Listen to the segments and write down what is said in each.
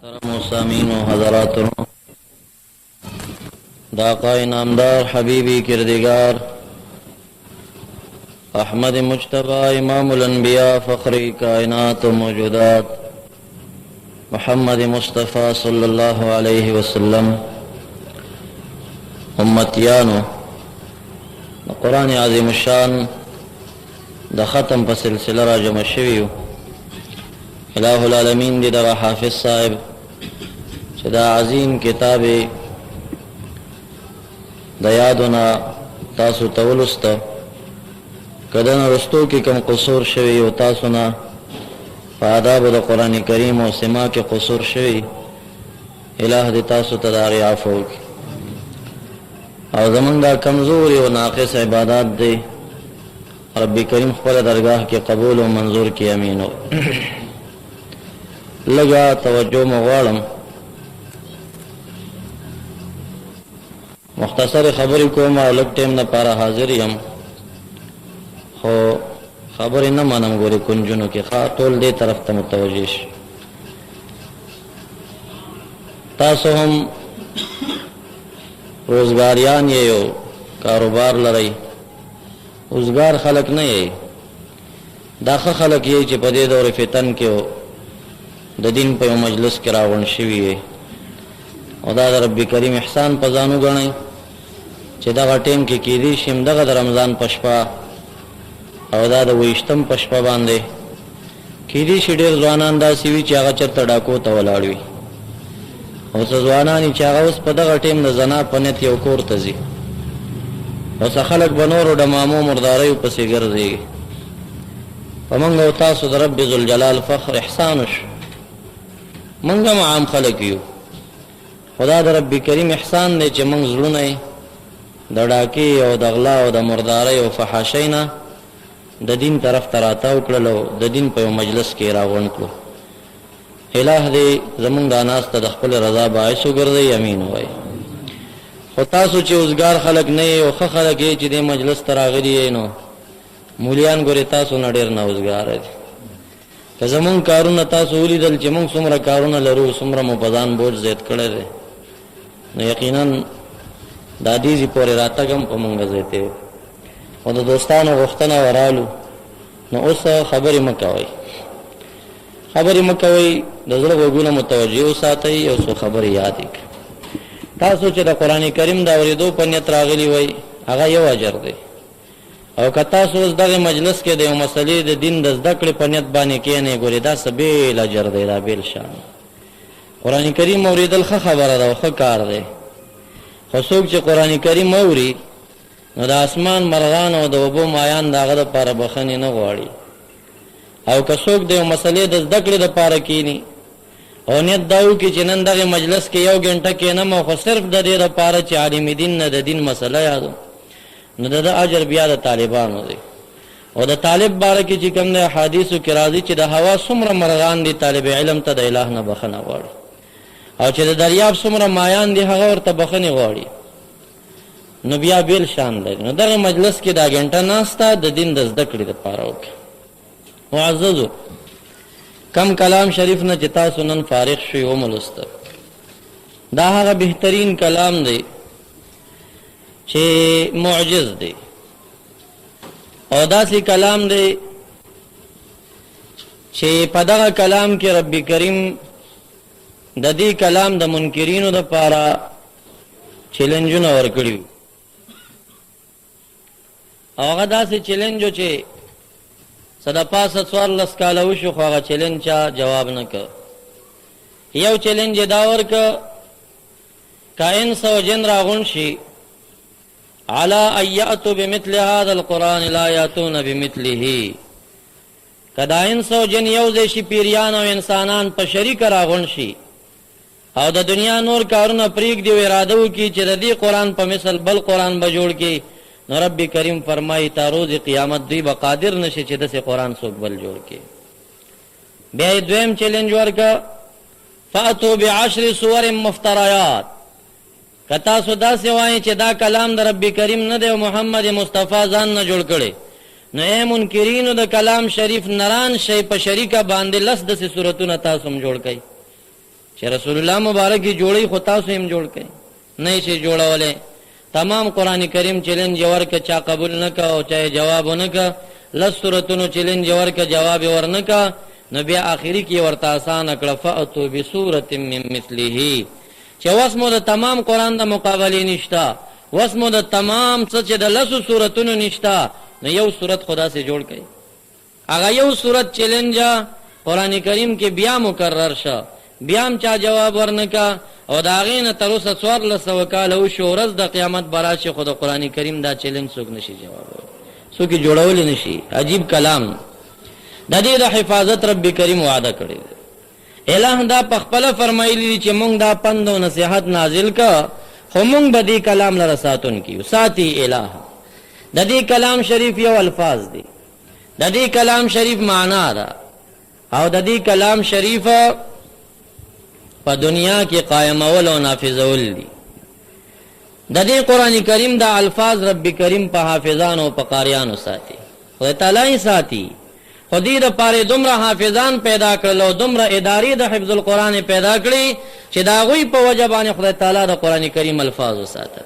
محترم سامعین و حضراتو دا آقای نامدار حبیبی کردگار احمد مجتبی امام الانبیاء فخری کائنات و موجودات محمد مصطفی صلی اللہ علیہ وسلم امتیانو قرآن عظیم الشان دا ختم پا سلسلہ را جمع شویو الہ العالمین دی دا حافظ صاحب چه دا عظیم کتاب دا یادونا تاسو تولستا کدن رستو کی کم قصور شوی و تاسونا پا آداب دا قرآن کریم و سما کے قصور شوی الہ دی تاسو تداری عفو کی او زمان دا کمزوری و ناقص عبادات دی رب کریم خپل درگاہ کے قبول و منظور کی امینو لگا توجہ مغوالم مختصر خبری کو ما لگ ٹیم نا پارا حاضری ہم خو خبری نا مانم گوری کنجنو کی خواہ طول دے طرف تا متوجیش تاسو ہم روزگاریان یہ یو کاروبار لرائی روزگار خلق نہیں داخل خلق یہ چی پدے دور فتن کے ہو دا دین پہ مجلس کی راون شوی ہے او دا رب کریم احسان پزانو گنائی چی دا غٹیم کی کیدی شم دا دا رمضان پشپا او دا ویشتم پشپا باندے کیدی شی دیر زوانان دا سیوی چی آغا چرتا ڈاکو تا ولاڑوی او سا زوانانی چی آغا اس پا دا غٹیم دا زنا پنیت یو کور تزی او سا خلق بنورو دا مامو مرداریو پسی گرزی فمنگو تاسو دا رب ذوالجلال فخر احسانش منگا ما عام خلقیو خدا دا رب کریم احسان دے چی منگ ظلونای دا ڈاکی او دا غلا او دا مرداری او فحاشینا دا دین طرف تراتاو کرلو دا دین پا مجلس کی راغون کرلو الہ دے زمان دا ناس تا دخپل رضا باعثو گردی امین ہوئی خطاسو چی ازگار خلق نئی او خ خلق ای چی دے مجلس تراغلی اینو مولیان گوری تاسو نڈیر نا ازگار دی که زمون کارون تاسو اولی دل چی مونگ سمرا کارون لرو سمرا مپزان بوج زید کرده دی نو یقیناً دا دیزی پوری راتا کم پا مونگا زیتے ہو و دا دوستانو غختنا ورالو نو اس خبری مکوئی دا ظلق وگونا متوجیو ساتای او سو خبری یادی که تاسو چی دا قرآن کریم دا وریدو پنیت راغلی وی اگا یو اجر دی او کتا سوز دا مجلس کے دے مسئلے دے دین دز دکڑ پنیت بانے کینے گوری دا سبیل اجر دے دا بیل شان قرآن کریم موری دل خبر دا خ کار دے خسوک چی قرآن کریم موری نو دا اسمان مرغان او دا وبو مایان دا غد پارا بخنی نغواری او کسوک دے مسئلے دز دکڑ دا پارا کینی او نیت داو کی چنن دا مجلس کے یو گھنٹا کینم او خ صرف دا دے دا پارا چی عالم دین نا دا دین مسئلہ یادو نو دا اجر بیا دا طالبانو دی او دا طالب بارکی چی کم دا حدیثو کی راضی چی دا ہوا سمر مرغان دی طالب علم تا دا الہ نا بخنا غواری او چی دا دریاب سمر مایان دی حقا ورطا بخنی غواری نو بیا بیل شان دی نو دا مجلس کی دا گھنٹا ناستا دا دین دا زدکڑی دا پاراو کی معززو کم کلام شریف نا چتا سنن فارغ شوی و ملستا دا حقا بہترین کلام دی چه معجز دی او دا سی کلام دی چه پدغه کلام کی رب کریم دا دی کلام دا منکرینو دا پارا چیلنجو ورکڑیو او اگا دا سی چیلنجو چه صدا پاس سوار لسکالوشو خو اگا چیلنج چا جواب نکا یو چیلنج داور کا انس و جن راغن شی على ان يأتوا بمثل هذا القرآن لا يأتون بمثله کدا انسو جن یوزے شی پیریان و انسانان پا شریک راغن شی او دا دنیا نور کارون پریک دیو ارادو کی چی دا دی قرآن پا مثل بل قرآن بجوڑ کی نو رب کریم فرمائی تا روز قیامت دی بقادر نشی چی دا سی قرآن سوک بل جوڑ کی بیائی دویم چیلنج ورکا فأتو بعشر سور مفترایات کتا سودا سوائیں چی دا کلام دا رب کریم ندے و محمد مصطفیٰ زان نا جوڑ کڑے نو اے منکرینو دا کلام شریف نران شای پا شریکا باندے لس دسی صورتو نتا سم جوڑ کئی چې رسول الله مبارک جوړي خو تاسو هم جوړ کړئ، نه شي جوړولې. تمام قران کریم چیلنج ورکړه، چا قبول نکا او چا جواب ونکا، لس سورتونو چیلنج ورکړه جواب ورنکا، نو بیا اخیری کې ورته آسان کړه فاتو بسورۃ من مثله، چې واسمو د تمام قران د مقابله نشتا، واسمو د تمام څه چې د لسو سورتونو نشتا، نو یو سورت خدا سے جوړ کړي. هغه یو سورت چیلنج قران کریم کې بیا مکرر شه، بیا هم چا جواب ورنکا، او دا غینه تر اوسه 1400 کال او شو ورځ د قیامت براشه خود قران کریم دا چیلنج څوک نشي جواب څوک جوړول نشي. عجیب کلام د دې د حفاظت رب کریم وعده کړی. الہ دا پخپل فرمایلی چې مونږ دا پند او نصيحت نازل کا، خو مونږ به دې کلام لره ساتون کیو. ساتي الہ د دې کلام شریف یو الفاظ دي، د دې کلام شریف معنا ده، او د دې کلام شریف په دنیا کې قائمول او نافذول دي. د دې قران کریم دا الفاظ رب کریم په حافظانو او په قاریانو ساتي، خدای تعالی ساتي. خدای د پاره دومره حافظان پیدا کړل او دومره ادارې د حفظ القرآن پیدا کړې چې دا غوي په وجه باندې خدای تعالی د قران کریم الفاظ وساته.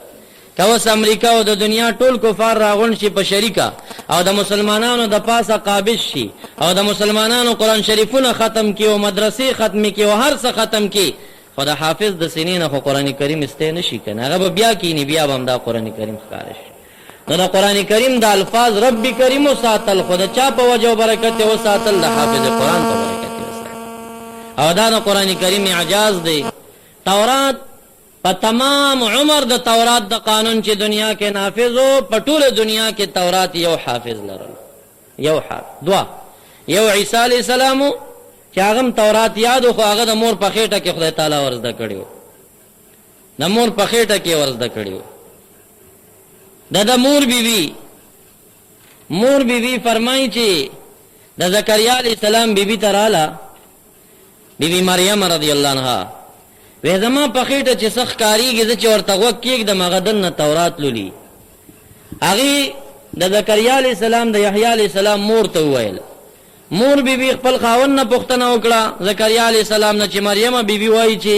کوس امریکا او د دنیا ټول کفار راغون شي په شریکا، او د مسلمانانو د پاسه قابض شي، او د مسلمانانو قران شریفونه ختم کی او مدرسې ختم کی او هر څه ختم کی، خدای حافظ د سنین خو قران کریم استه نشي کنه، هغه بیا کینی بیا هم دا قران کریم ښکارش. نو دا قران کریم د الفاظ رب کریم ساتل خدای چا په وجه او برکت او ساتل د حافظ قران په برکت او ساتل. او دا د قران کریم اعجاز دی. تورات په تمام عمر د تورات د قانون چې دنیا کې نافذ او په ټوله دنیا کې تورات یو حافظ لرل، یو حافظ دوا، یو عیسی علی السلام چې هغه تورات یاد خو هغه د مور په خېټه کې خدای تعالی ورزده کړیو، د مور په خېټه کې ورزده کړیو. د مور بیبي فرمایي چې د زکریا علی السلام بیبي تراله، بیبي مریم رضی الله عنها وې زما په خېټه چې سخت کاریږي چې ورته وګ کېږ د مغدن نه تورات لولي. هغه د زکریا علی السلام د یحیی علی السلام مور ته وویل، مور بیبي خپل خاوند نه پوښتنه وکړه زکریا علی السلام نه چې مریم بیبي وایي چې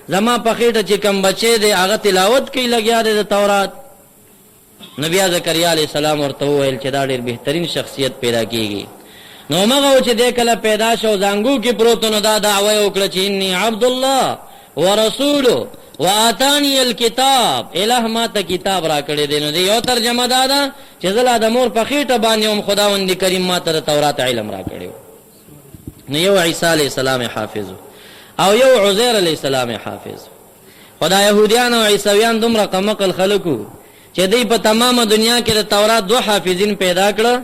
زما په خېټه چې کم بچي دی هغه تلاوت کوي لګیا دی د تورات. نبی زکریا علیہ السلام ورته وویل چې دا ډېر بهترین شخصیت پیدا کیږي. نو مغه چې د کله پیدا شو زنګو کې پروت نو دا دعوی وکړه چې انی عبد الله ورسوله واتانی الكتاب، الہ ما ته کتاب را کړی دی. نو دی یو ترجمه دا چې زلا د مور په خېټه باندې هم خداوند کریم ما ته تورات علم را کړیو. نو یو عیسی علیہ السلام حافظ او یو عزیر علیہ السلام حافظ. خدای يهوديان او عیسویان دومره قمقل خلقو چې دوی په تمامه دنیا کې د تورات دو حافظین پیدا کړه.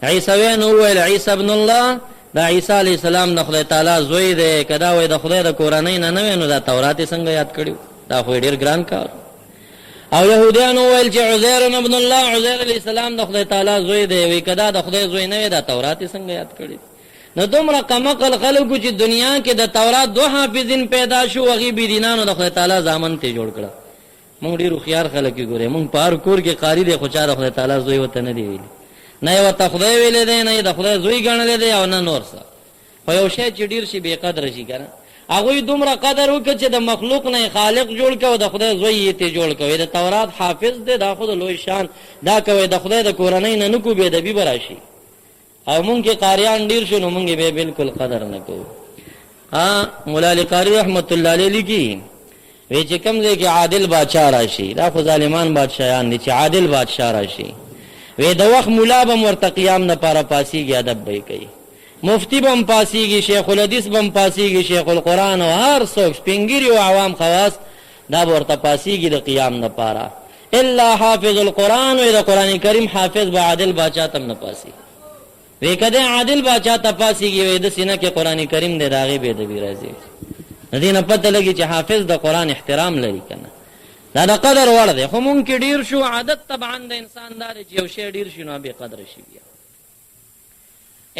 عیسویان وویل عیسی ابن الله، دا عیسی علی السلام د خدای تعالی زوی دی، کدا وای د خدای د کورنۍ نه نه نو دا تورات څنګه یاد کړیو؟ دا خو ډیر ګران کار. او يهوديان وویل چې عزیر ابن الله، عزیر علی السلام د خدای تعالی زوی دی، وی کدا د خدای زوی نه دا تورات څنګه یاد کړی؟ نو دومره قمقل خلکو چې دنیا کې د تورات دو حافظین پیدا شو، هغه بی دینانو د خدای تعالی ځامن ته جوړ کړه. مونږ ډیرو خيار خلک ګورې، مونږ پار کور کې قاری دی خو چا د خدای تعالی زوی وته نه دی ویلي، نه یو ته خدای ویلې دی، نه د خدای زوی ګڼل دی، او نه نور څه. خو یو شی چې ډیر شي بے قدر شي کنه، هغه دومره قدر وکړي چې د مخلوق نه خالق جوړ کړي او د خدای زوی یې ته جوړ کړي. د تورات حافظ دی، دا خود لوی شان دا کوي، د خدای د کورنۍ نه نکو به د بي براشي. او مونږ کې قاریان ډیر شنو، مونږ به بالکل قدر نه کوو. مولا علی قاری رحمت الله علیه لیکي وی چې کوم ځای کې عادل بادشاہ راشي، دا خو ظالمان بادشاہان دي، چې عادل بادشاہ راشي وی د وخت مولا به ورته قیام نه پاره پاسیږي، ادب به کوي، مفتی بم پاسیږي، شیخ الحدیث بم پاسیږي، شیخ القرآن او هر څوک سپینګری او عوام خواص دا ورته پاسیږي د قیام نه پاره، الا حافظ القرآن، وی د قران کریم حافظ به عادل بادشاہ تم نه پاسي. وی کده عادل بادشاہ ته پاسیږي وی د سینه کې قران کریم دی داغه به د بی راځي. ندینه پته لګي چې حافظ د قران احترام لري کنه، دا د قدر وړ دی. خو مونږ کې ډیر شو عادت طبعا د انسان دار چې یو شی ډیر شنو به قدر شي. بیا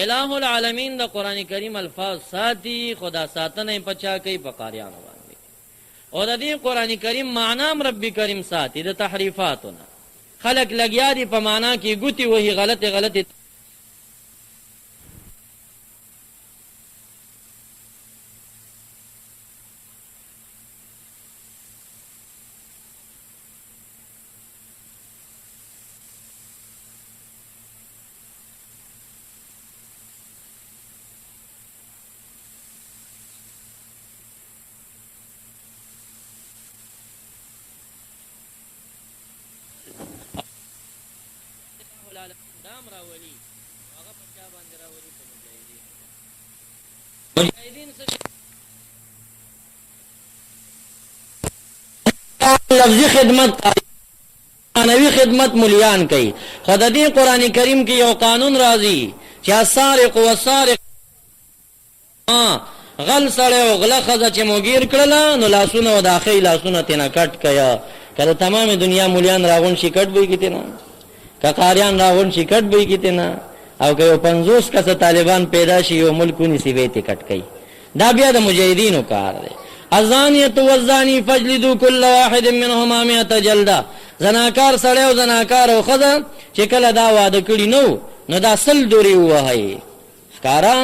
الہ العالمین د قران کریم الفاظ ساتي، خدا ساتنه پچا کوي په قاریانو باندې، او د دې قران کریم معنا رب کریم ساتي د تحریفاتونه. خلق لګیا دي په معنا کې ګوتی وਹੀ غلطه الزام راولي هغه په چا باندې راولي؟ په مجاهدین. مجاهدین څه لفظي خدمت معنوي خدمت مليان کوي. خو د دې قران کریم کې یو قانون راځي چې السارق والسارق غل سړی او غله ښځه چې موګیر کړله نو لاسونه او داخلي لاسونه تېنه کټ کیا. که تمام دنیا مليان راغون شي کټ به یې کتې نه، که قاریان راغون شي کټ به یې کتې نه، او که یو 50 کسه طالبان پیدا شي یو ملک ونیسي به یې تې کټ کوي. دا بیا د مجاهدینو کار دی. الزانیة والزانی فاجلدوا كل واحد منهما 100 جلده. زناکار سړی او زناکار او ښځه چې کله دا واده کړي نو دا 100 دورې ووهئ. ښکاره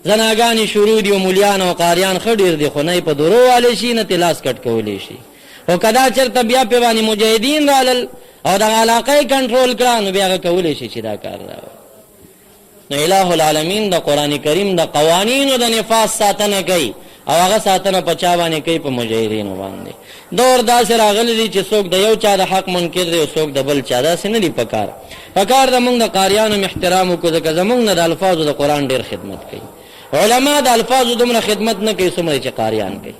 زناګانې شروع دي او ملیان او قاریان ښه ډېر دي، خو نه یې په دورو والی شي نه تې لاس کټ کولی شي. خو که دا چېرته بیا پې باندې مجاهدین رالل او دغه علاقه یې کنټرول کړه نو بیا هغه کولی شي چې دا کار راوړي. نو الہ العالمین د قرآن کریم د قوانینو د نفاذ ساتنه کوي او هغه ساتنه په چا باندې کوي؟ په مجاهدینو باندې. دور داسې راغلی دی چې څوک د یو چا د حق منکر دی او څوک د بل چا. داسې نه دي پکار. پکار د موږ د قاریانو احترام وکړو ځکه زموږ نه د الفاظو د قرآن ډېر خدمت کوي. علما د الفاظو دومره خدمت نه کوي څومره چې قاریان کوي.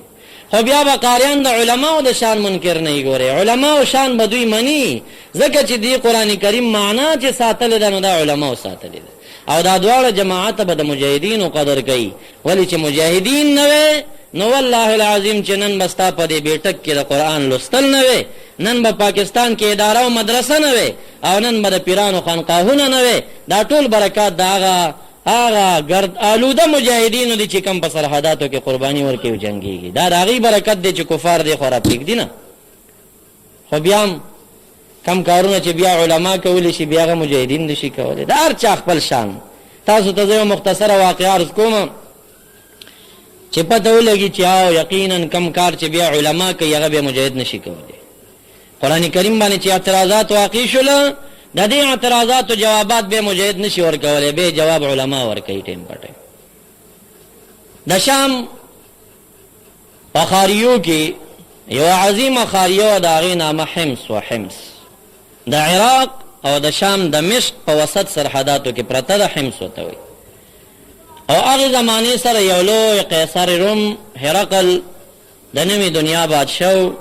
خو بیا به قاریان د علماو د شان منکر نه یې ګوري. علماو شان به دوی مني ځکه چې دی قرآن کریم معنا چې ساتلې ده نو دا علماو ساتلې ده. او دا دواړه جماعت به د مجاهدینو قدر کوي. ولی چې مجاهدین نه وي نو والله العظیم چې نن به ستا په دې بیټک کې د قرآن لوستل نه وي، نن به پاکستان کې اداره او مدرسه نه وي، او نن به د پیرانو خانقاهونه نه وي. دا ټول برکات د هغه ګرد آلوده مجاهدینو دي چې کم په سرحداتو کې قرباني ورکوي او جنګېږي. دا د هغې برکت دی چې کفار دی خو را پرېږدي نه. خو بیا هم کم کارونه چې بیا علما کولی شي بیا هغه مجاهدین نه شي کولی. د هر چا خپل شان. تاسو ته زه یو مختصره واقعه عرض کوم چې پته ولګي چې او یقینا کم کار چې بیا علما کوي هغه بیا مجاهد نه شي کولی. قرآن کریم باندې چې اعتراضات واقع شوله د دې اعتراضاتو جوابات به مجاهد نه شي ورکولی، به جواب علما ورکوي ټیم په ټیم. د شام په خاریو کې یو عظیمه خاریه د هغې نامه حمص و حمص د عراق او د شام د مشق په وسط سرحداتو کې پرته ده. حمص ورته وایي. او هغې زمانې سره یو لوی قیصر روم هرقل د نوې دنیا بادشاه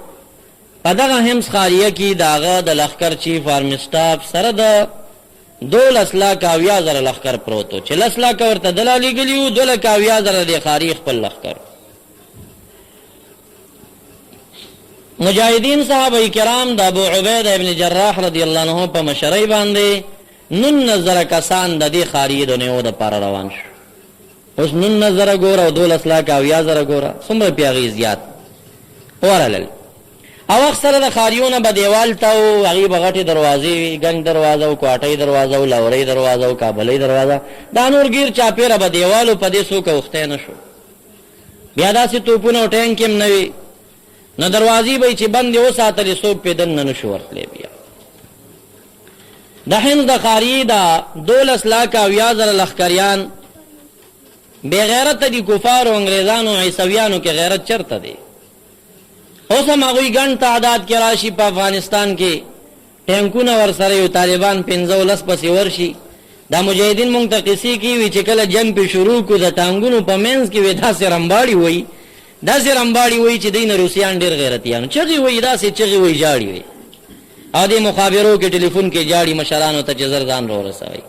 په دغه حمص خاریه کې د هغه د لښکر چیف آرمسټاف سره د 12,70,000 لښکر پروت و چې 10 لکه ورته دله لېږلي وو، 2,70,000 د خاري خپل لښکر. مجاهدین صحابه کرام د ابو عبیده ابن جراح رضی الله عنه په مشرۍ باندې 19,000 کسان د دې خاریې د نیو دپاره روان شو. اوس 19,000 ګوره او 12,70,000 ګوره څومره پې هغې زیات ورلل. او وخت سره د خاریونه به دیوال ته و، هغې به غټې دروازې وي، ګنګ دروازه و، کوټۍ دروازه و، لورۍ دروازه و، کابلۍ دروازه. دا نور ګیر چاپېره به دیوال و، په دې څوک اوښتی نه شو. بیا داسې توپونه او ټینک هم نه وي، نو دروازې به یې چې بندې وساتلې څوک پې دننه نه شو ورتلی. بیا د حمص د خاریې د 12,70,000 لښکریان بې غیرته دي. کفارو انګریزانو عیسویانو کې غیرت چرته دی؟ اوس هم هغوی ګڼ تعداد کې راشي په افغانستان کې، ټینکونه ورسره یو، طالبان 15 پسې ورشي. دا مجاهدین مونږ ته قصې کوي چې کله جنګ پې شروع کړو د ټانګونو په منځ کې وې داسې رمباړي وایي، داسې رمباړي وایي چې دوی نه روسیان ډېر غیرتیان چغې وایي، داسې چغې وایي، جاړي وایي. او دې مخابرو کې ټلیفون کې جاړي مشرانو ته چې زر ځان را ورسوئ.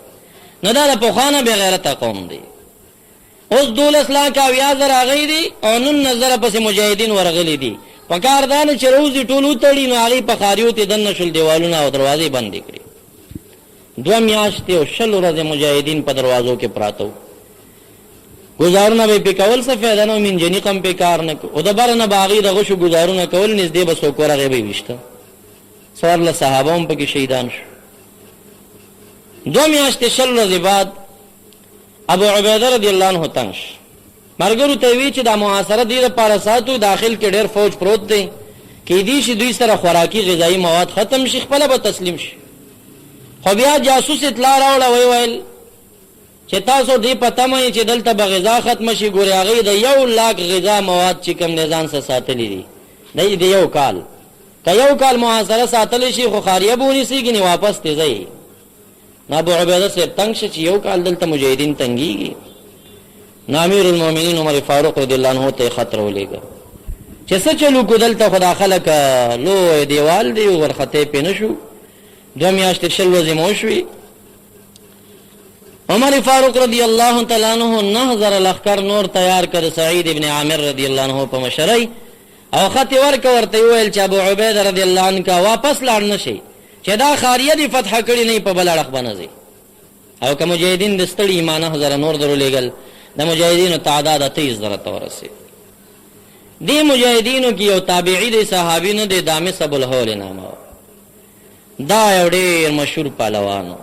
نو دا د پخوا نه بې غیرته قوم دی. اوس 12,70,000 هغوی دي او 19,000 پسې مجاهدین ورغلي دي. په کار دا نه چې روزي ټول وتړي نو هغې په خاریو ته دننه شول، دیوالونه او دروازې بندې کړي. 2 میاشتې او 20 ورځې مجاهدین په دروازو کې پراته وو. ګزارونه به یې پې کول څه فایده نه و، منجنیق هم پې کار نه کو. او د بره نه به هغې د غشو ګزارونه کول، نږدې به څوک ورغې به یې ویشته. 14 صحابه هم پکې شهیدان شو. 2 میاشتې 20 ورځې بعد ابو عبیده رضی الله عنه تنګ شو. مرګرو ته وی چې دا محاصره دې لپاره ساتو، داخل کې ډېر فوج پروت دی، کیدی شي دوی سره خوراکي غذایي مواد ختم شي، خپله به تسلیم شي. خو بیا جاسوس اطلاع راوړه، ویل چې تاسو دې په تمه یې چې دلته به غذا ختمه شي. ګورې هغې د 1,00,000 غذا مواد چې کوم دی ځان سره ساتلي دي، دی د 1 کال. که 1 کال محاصره ساتلی شي خو خاریه به ونیسېږي نه، واپس تې ځئ. ابو عبیده صاحب تنگ شي چې یو کال دلته مجاهدین تنګيږي. امیر المؤمنین عمر فاروق رضی الله عنه ته خطر ولېږه چې څه چلو کو دلته خدا خلک لو دیوال دی ورخته پینې شو. دو میاشتې شل ورځې مو شوې. عمر فاروق رضی الله تعالی عنہ 9000 لخر نور تیار کړ سعید ابن عامر رضی الله عنه په مشرۍ او خط ورته ویل چې ابو عبیده رضی الله عنه کا واپس لاړ نشي چې دا خاریه دی فتح کړي نه په بل اړخ باندې او کوم مجاهدین د ستړي ایمان 1000 نور درولېګل د مجاهدینو تعداد 23000 ته ورسید. دی مجاهدینو کې یو تابعی دی صحابینو د دامس ابو الهول نامه دا یو ډېر مشهور پهلوانو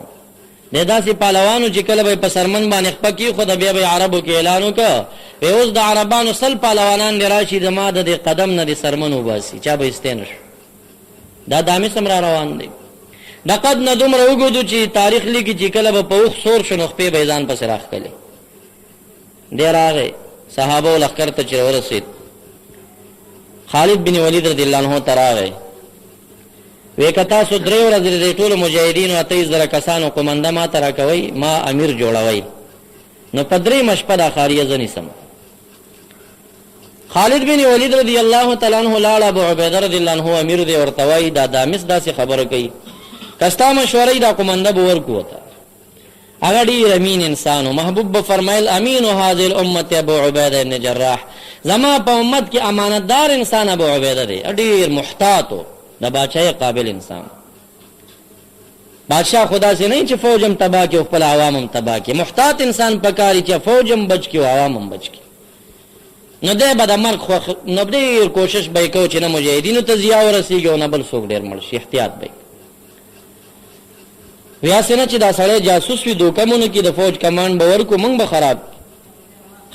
د داسې پهلوانو چې کله به په سرمن باندې خپکی خو د بیا به عربو کې اعلان وکړ په اوس د عربانو سل پهلوانان دی راشي د ما د قدم نه د سرمن وباسي چا به استینش دا دامس هم را روان دی. دقد نه دومره وګدو چې تاریخ لیکي چې کله به په اوخ سور شنو خپې به ځان پسې راخکلي دی راغی صحابه و لخکر ته چې ورسید. خالد بن ولید رضی الله عنه تراغی وی که تاسو 3 ورځې د ټولو مجاهدینو 28000 کسانو قومنده ما ته راکوئ ما امیر جوړوئ نو په 3 شپه دا خاریه زه نیسم. خالد بن ولید رضی الله تعالی عنہ لاړ ابو عبیده رضی الله عنه امیر دی ورته وایي دا دامس داسې خبره کوي کستا مشورې دا قومنده به ورکو ته هغه ډېر امین انسان و محبوب به فرمایل امین هذه الامه ابو عبیده بن جراح زما په امت کې امانتدار انسان ابو عبیده دی ډېر محتاط و د بادشاہي قابل انسان. بادشاہ خدا سے نہیں چې فوجم تباہ کې خپل عوامم تباہ کې محتاط انسان پکاري چې فوجم بچ کې او عوامم بچ کې نو دی به د مرګ نو ډېر کوشش به کوي چې نه مجاهدینو ته زیا ورسېږي او نه بل څوک ډېر مړ شي احتیاط به ویاسې نه چې دا سړی جاسوس وي دوکمونه کې د فوج کمانډ به ورکو موږ به خراب.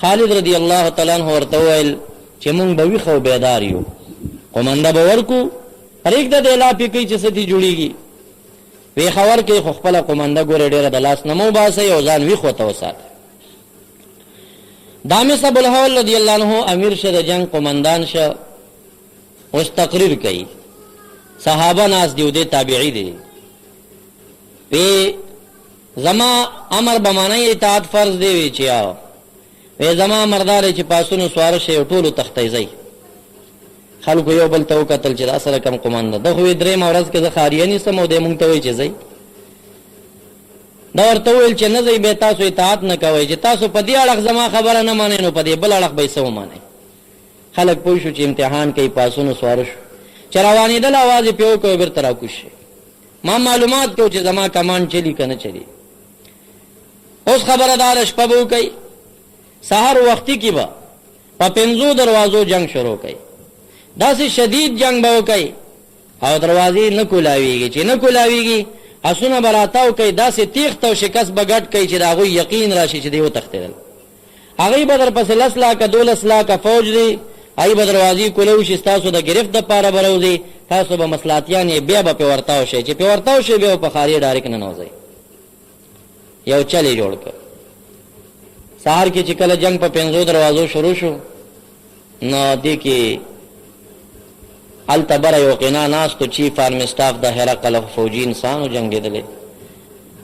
خالد رضی الله تعالی عنہ ورته وویل چې موږ به ویښ او بیدار یو قومنده به ورکو پرېږده د الاپې کوي چې څه دې جوړېږي وی خبر کې خو خپله قومنده ګورې ډېره د لاس نه مه وباسئ او ځان ویښ ورته وساتئ. دامس ابو الهول رضی الله عنه امیر شه د جنگ قومندان شه اوس تقریر کوي صحابه ناس دی او د تابعی دی وی زما امر بمانه اطاعت فرض دی وی چې آو وی زما مردار چې پاسونو سوار شي ټولو تختیزي خلکو یو بل ته وکتل چې اصله کم قومنده د خو درې مورز کې زه خاریه نیسم او د مونږ ته وی چې زی دا ورته ویل چې نه زی به تاسو اطاعت نه کوئ چې تاسو په دې اړخ زما خبره نه مانئ نو په دې بل اړخ به یې څه ومانئ. خلک پوه شو چې امتحان کوي پاسونو سواره شو چې روانېدل اواز یې پې وکړ بېرته راکوز شي ما معلومات کو چې زما کمان چلی که نه چلی. اوس خبره داره شپه به وکئ سهار وختي کې به په 5 دروازو جنگ شروع کوي داسې شدید جنگ به وکئ او دروازې نه کولاویږي چې نه کولاویږي اسونه به راتاو کوي داسې تیښت او شکست به ګډ کوي چې د هغوی یقین راشي چې دی وتښتېدل. هغوی به درپسې 10 لاکه 12 لاکه فوج دی هغوی به دروازې کولو شي ستاسو د ګرفت دپاره به روځي تاسو به مصلحتیان یې بیا به پې ورتاو شئ چې پې ورتاو شئ بیا به په خاریې ډایرکټ ننوځئ. یو چل یې جوړ کړ سهار کې چې کله جنگ په 5 دروازو شروع شو نو دې کې هلته بره یو قنا ناستو چیف آرمی سټاف د هرقل فوجي انسان و جنګېدلی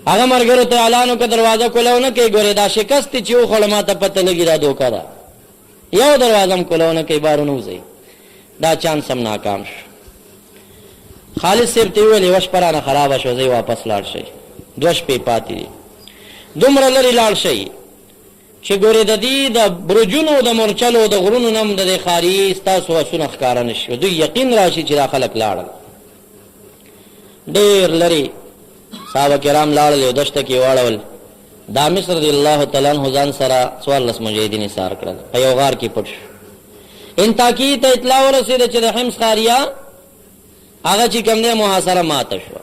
هغه ملګرو ته اعلان وکړه دروازه کولاو نه کوي ګورې دا شکست چې وخوړه ما ته پته لګي دا دوکه ده یو دروازه هم کولاو نه کوي بارو نه وځئ دا چانس هم ناکام شو. خالد صاحب ته ویل یوه شپه رانه خرابه شوه ځئ واپس لاړ شئ 2 شپې پاتې دي دومره لرې لاړ شئ چې ګورې د دې د برجونو د مورچلو د غرونو نه هم د دې خاري ستاسو اسونه ښکاره نه شي دوی یقین راشي چې دا خلک لاړل. ډېر لرې صحابه کرام لاړل یو دشته کې واړول دامس رضی الله تعالی عنہ ځان سره 14 مجاهدین ایثار کړل په یو غار کې پټ شو. انطاکیې ته اطلاع ورسېده چې د حمص خاریه هغه چې کوم دی محاصره ماته شوه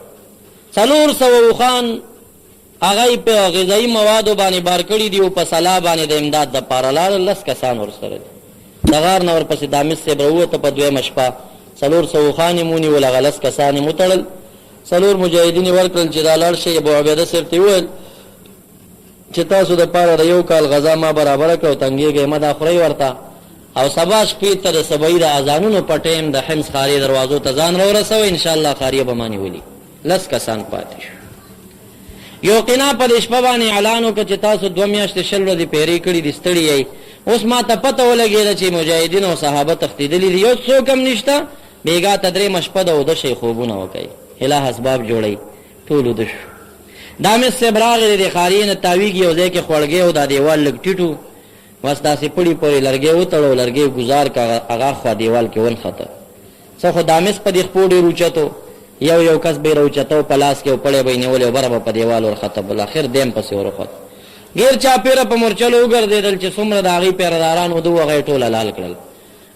400 اوښان هغه په غذایي موادو باندې بار کړي دي او په سلا باندې د امداد دپاره لاړل 10 کسان ورسره دي د غار نه ورپسې دامس صاحب راووته په 2 شپه 400 اوښان یې مونیول هغه 10 کسان یې وتړل 4 مجاهدین یې ورکړل چې دا لاړ شئ. ابو عبیده صاحب ته وویل چې تاسو دپاره د یو کال غذا ما برابره کړه او تنګېږئ مه دا خورئ ورته او سبا شپې ته د سبایي د اذانونو په ټیم د حمص خاریې دروازو ته ځان راورسوئ انشاءالله خاریه به ما نیولي 10 کسان پاتې شو. یو قنا په شپه باندې اعلان وکړ چې تاسو 2 میاشتې 20 ورځې پیری کړي دي ستړي یې اوس ما ته پته ولګېده چې مجاهدین او صحابه تښتېدلي دي یو څوک هم نشته بیګا تدرې مشپه د اوده شي خوبونه وکړي الہ اسباب جوړی ټول اوده شو دا مې صاحب راغلی د خاري نه تاویږي یو ځای کې خوړګې او دا دیوال لږ ټیټو بس داسې پړي پورې لرګی وتړو لرګی ګزار کا هغه خوا دیوال کې ونښته څه خو دا مس په دې خپو ډېر اوچتو یو کس به یې راوچتو په لاس کې پړی به یې نیولې او بره به په دیوال ورخته بالاخر دیم پسې ورخوت غیر چاپېره په مورچلو وګرځېدل چې څومره د هغې پیرداران و دو هغه یې ټوله لال کړل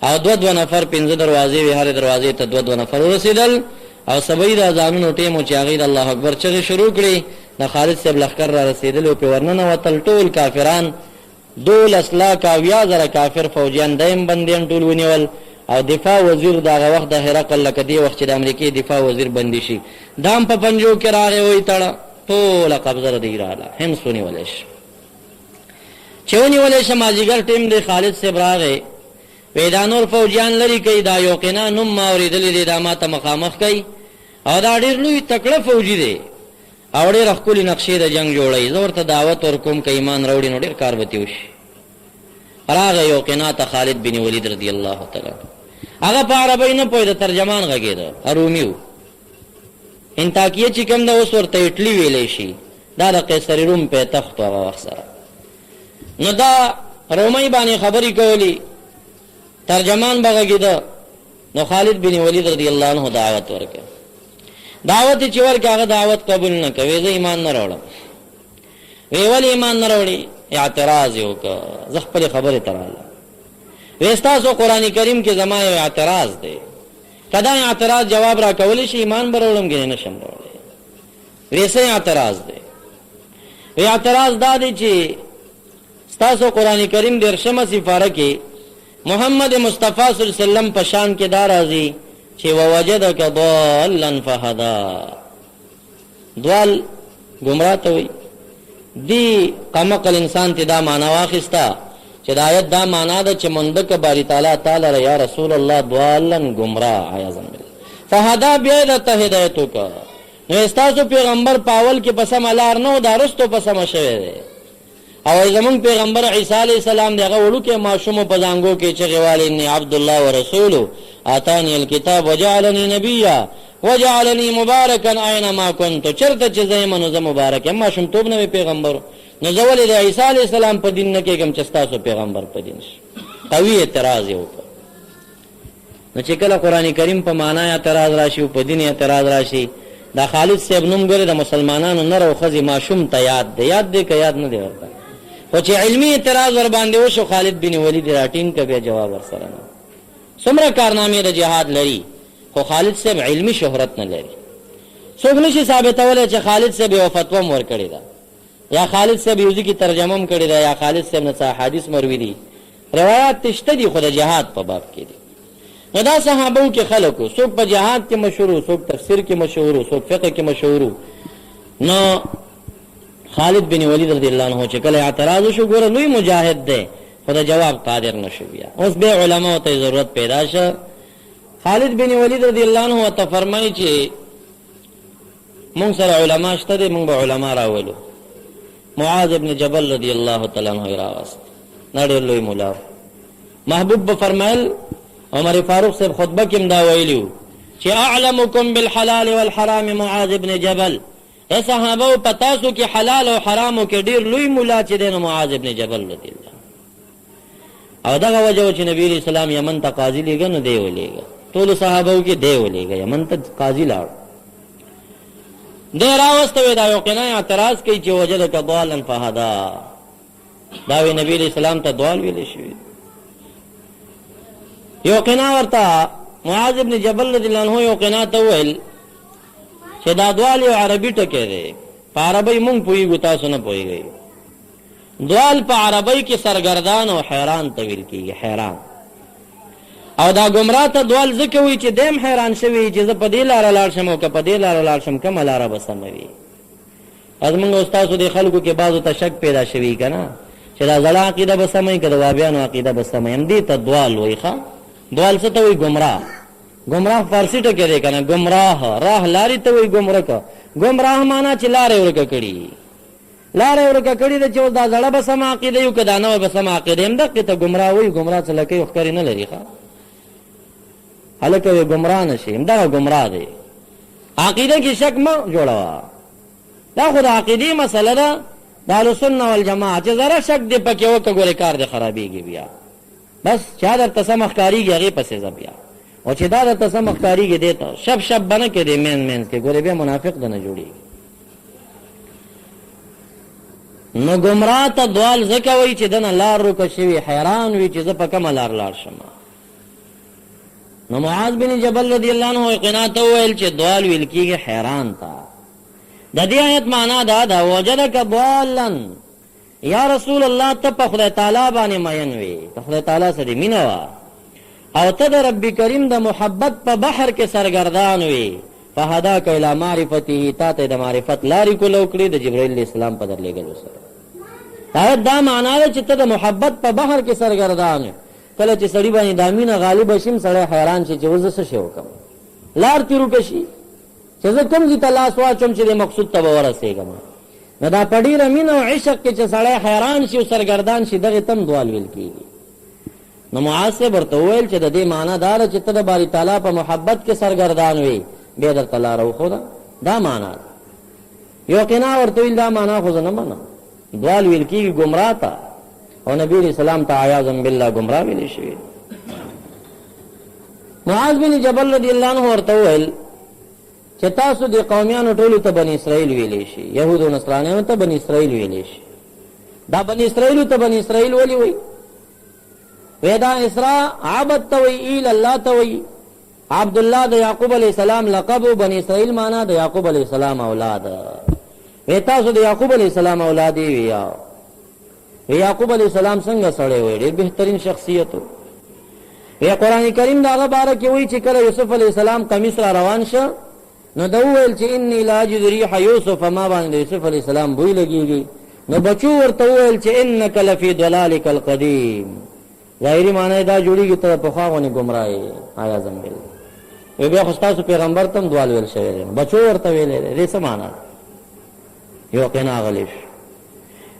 او 2 نفر 5 دروازې وې هرې دروازې ته 2 نفر ورسېدل او سبا د اذانونو ټیم چې هغې د الله اکبر چغې شروع کړې د خالد صاحب لښکر را رسېدل او پې ورننوتل ټول کافران 12,000 کافر فوجیان دایم بندیان ټول ونیول او دفاع وزیر دغه وخت د هرقل لکه دی وخت چې د امریکای دفاع وزیر بندي شي دام په پنجو کې راغی وای تړه ټوله قبضه دی رااله هم سونیول شي چې ونیول شي مازیګر ټیم د خالد صاحب راغی وېدانور فوجیان لري کوي دا یو قنا نوم ما اوریدلې دی دا ماته مخامخ کوي او دا ډېر لوی تکړه فوجي دی او ډېر ښکلي نقشې د جنگ جوړوي زه ورته دعوت ورکوم که ایمان راوړي نو ډېر کار به تې وشي راغی یو قنا ته خالد بن ولید رضی الله تعالی هغه په عربی نه پوهېده ترجمان غږېده رومي و انطاکیه چې کوم ده اوس ورته اټلي ویلی شي دا د قیصر روم پایتخت و هغه وخت سره نو دا رومۍ باندې خبرې کولې ترجمان به غږېده نو خالد بن ولید رضی الله عنه دعوت ورکړ دعوت چې ورکړ هغه دعوت قبول نه کوي زه ایمان نه راوړم وی ولې ایمان نه راوړي اعتراض یې وکړه زه خپلې خبرې ته راغلم وی ستاسو قرآن کریم کې زما یو اعتراض دی که دا اعتراض جواب را کولی شي ایمان به راوړم که نه شم راوړی وی څه اعتراض دی وی اعتراض دا دی چې ستاسو قرآن کریم 13 سپاره کې محمد مصطفی صلی الله علیه وسلم په شان کې دا راځي چې ووجدک ضالا فهدا ضال گمراه ته وي دی قمقل انسان ته دا معنا واخستا چې دا آیت دا معنا ده چې مندک باری تعالی یا رسول الله ضالا گمراه اعوذ بالله فهدا بیا د هدایت وکړه نو استاسو پیغمبر پاول کې پسم الار نو دا رستو پسم شوی دی او زمون پیغمبر عیسی علیہ السلام دغه وړو کې ماشوم په زنګو کې چې غوال انی عبد الله ورسوله اتانی الكتاب وجعلنی نبیا وجعلنی مبارکا اينما كنت چرته چې زمونږ مبارک ما شوم توب نه پیغمبر نو زول د عیسی علیہ السلام په دین نه کې کوم چې تاسو پیغمبر په دین شي قوي اعتراض یو نو چې کله قران کریم په معنا اعتراض راشي او په دین اعتراض راشي دا خالد صاحب نوم ګره د مسلمانانو نر او خزي ماشوم ته یاد دی که یاد نه دی ورته خو چې علمی اعتراض ور باندې وشو خالد بن ولید راټینګ کبه جواب ورسره نه څومره کارنامې د جهاد لري خو خالد صاحب علمی شهرت نه لري څوک نشي ثابتولای چې خالد صاحب یو فتوا ور کړی دا یا خالد صاحب یو ځکه ترجمه هم کړی دا یا خالد صاحب نه حدیث مروي دي روایت تشته دي خو د جهاد په باب کې دي نو دا صحابو کې خلکو څوک په جهاد کې مشهور څوک تفسیر کې مشهور څوک فقه کې مشهور نو خالد بن ولید رضی الله عنه چې کله اعتراض وشو ګوره لوی مجاهد دی خو د جواب قادر نشو بیا اوس به علماء ته ضرورت پیدا شو خالد بن ولید رضی الله عنه ته فرمایي چې مونږ سره علما شته دي مونږ به علما راولو معاذ ابن جبل رضی الله تعالی عنہ راوست نړۍ لوی مولا محبوب به فرمایل عمر فاروق صاحب خطبه کې دا ویلو چې اعلمکم بالحلال والحرام معاذ ابن جبل اے صحابه پتاسو کې حلال او حرامو کې ډیر لوی مولا چې دین معاذ ابن جبل رضی الله او دا وجه چې نبی رسول الله یمن ته قاضي لګا نو دی ولېګا ټول صحابه کې دی ولېګا یمن ته قاضي لاړ دی راوستوي دا یو کنه اعتراض کوي چې وجدک ضالا فهدا دا وی نبی رسول الله ته ضال ویل شي یو کنه ورته معاذ ابن جبل رضی الله عنه یو کنه ته ویل چې دا دوال یو عربي ټکی دی په عربی مونږ پوهېږو تاسو نه پوهېږئ دوال په عربی کې سرګردان او حیران ته ویل کېږي حیران او دا ګمراه ته دوال ځکه وایي چې دیم حیران شوي چې زه په دې لاره لاړ شم او که په دې لاره لاړ شم کومه لاره به سمه وي زمونږ استاسو د خلکو کې بعضو ته شک پیدا شوي که نه چې دا زړه عقیده به سمه وي که د وابیانو عقیده به سمه وي همدې ته دوال وایي ښه دوال څه ته وایي ګمراه گمراه فارسی ټکی دی کنه گمراه راه لاري ته وي گمراه گمراه معنا چې لارې ورکه کړي، لارې ورکه کړي د چې دا زړه به سم عقیده یو که دا نوی به سم عقیده یم دقې ته ګمراه وایي. ګمراه څه لکۍ ښکارې نه لري ښه هلکه وی ګمراه نه شي، همدغه ګمراه دی. عقیده کې شک مه جوړوه، دا خو د عقیدې مسله ده د اهلسنه والجماعه چې ذره شک دې پکې وکړه ګورې کار دې خرابېږي بیا. بس چا درته سم ښکارېږي هغې پسې ځه بیا، او چې دا درته سم ښکارېږي دې ته شپ شپ به نه کړې مین مینځ کې ګورې بیا منافق ده نه جوړېږي. نو ګمراه ته دوال ځکه وایي چې دنه لار روکه شوي، حیران وي چې زه په کومه لار لاړ شم. نو معاذ بن جبل رضی الله عنه یقینا ته وویل چې دوال ویل کېږي حیران ته. د دې آیت معنا دا ده وجدک ضالا، یا رسول الله ته په خدای تعالی باندې مین وي، په خدای تعالی سره مینه وه، او ته د رب کریم د محبت په بحر کې سرګردان وي. فهداک الی معرفته، تا ته د معرفت لارې کولو کړي د جبرائیل علیه السلام په درلېږلو سره. آیت دا معنا ده چې ته د محبت په بحر کې سرګردان وي. کله چې سړي باندې دا مینه غالبه شي سړی حیران شي چې اوس زه څه شی وکړم، لار ترې ورکه شي چې زه کوم ځای ته لاس واچوم چې د مقصود ته به ورسېږم. نو دا په ډېره مینه او عشق کې چې سړی حیران شي او سرګردان شي دغې ته هم دوال ویل کېږي. نو معاذ صاحب ورته وویل چې د دې معنا دا ده چې ته د باري تعالی په محبت کې سرګردان وي، بیا درته لاره وښوده، دا معنا ده. یو قنا ورته ویل دا معنا خو زه نه منم، دوال ویل کېږي ګمراه ته، او نبی علیہ السلام ته عیاذا بالله ګمراه ویلې شوي. معاذ بن جبل رضی الله عنه ورته وویل چې تاسو د قومیانو ټولو ته بني اسرائیل ویلی شي، یهود او نصرانیانو ته بني اسرائیل ویلی شي. دا بني اسرائیلو ته بني اسرائیل ولې وایي؟ وی دا اسراء عبد ته وایي، ایل الله ته وایي. عبدالله د یعقوب علیه السلام لقب و بني اسرائیل معنا د یعقوب علیه السلام اولاد. وی تاسو د یعقوب علیه السلام اولاد یې ویا. یعقوب علیہ السلام څنګه سړی وی؟ ډېر بهترین شخصیت و. قرآن کریم د هغه باره کې وایي چې کله یوسف علیہ السلام قمیص را روان شه نو ده وویل چې انی لاجد ریح یوسف، ما باندې د یوسف علیہ السلام بوی لګېږي. نو بچو ورته وویل چې انک لفی ضلالک القدیم، ظاهري معنی دا جوړېږي ته پخوا غوندې ګمراه یې عیاذا بالله. وی بیا خو ستاسو پیغمبر ته هم دوال ویل شوی دی، بچو ورته ویلی دی. دې څه معنا ده؟ یو قنا غلی شو.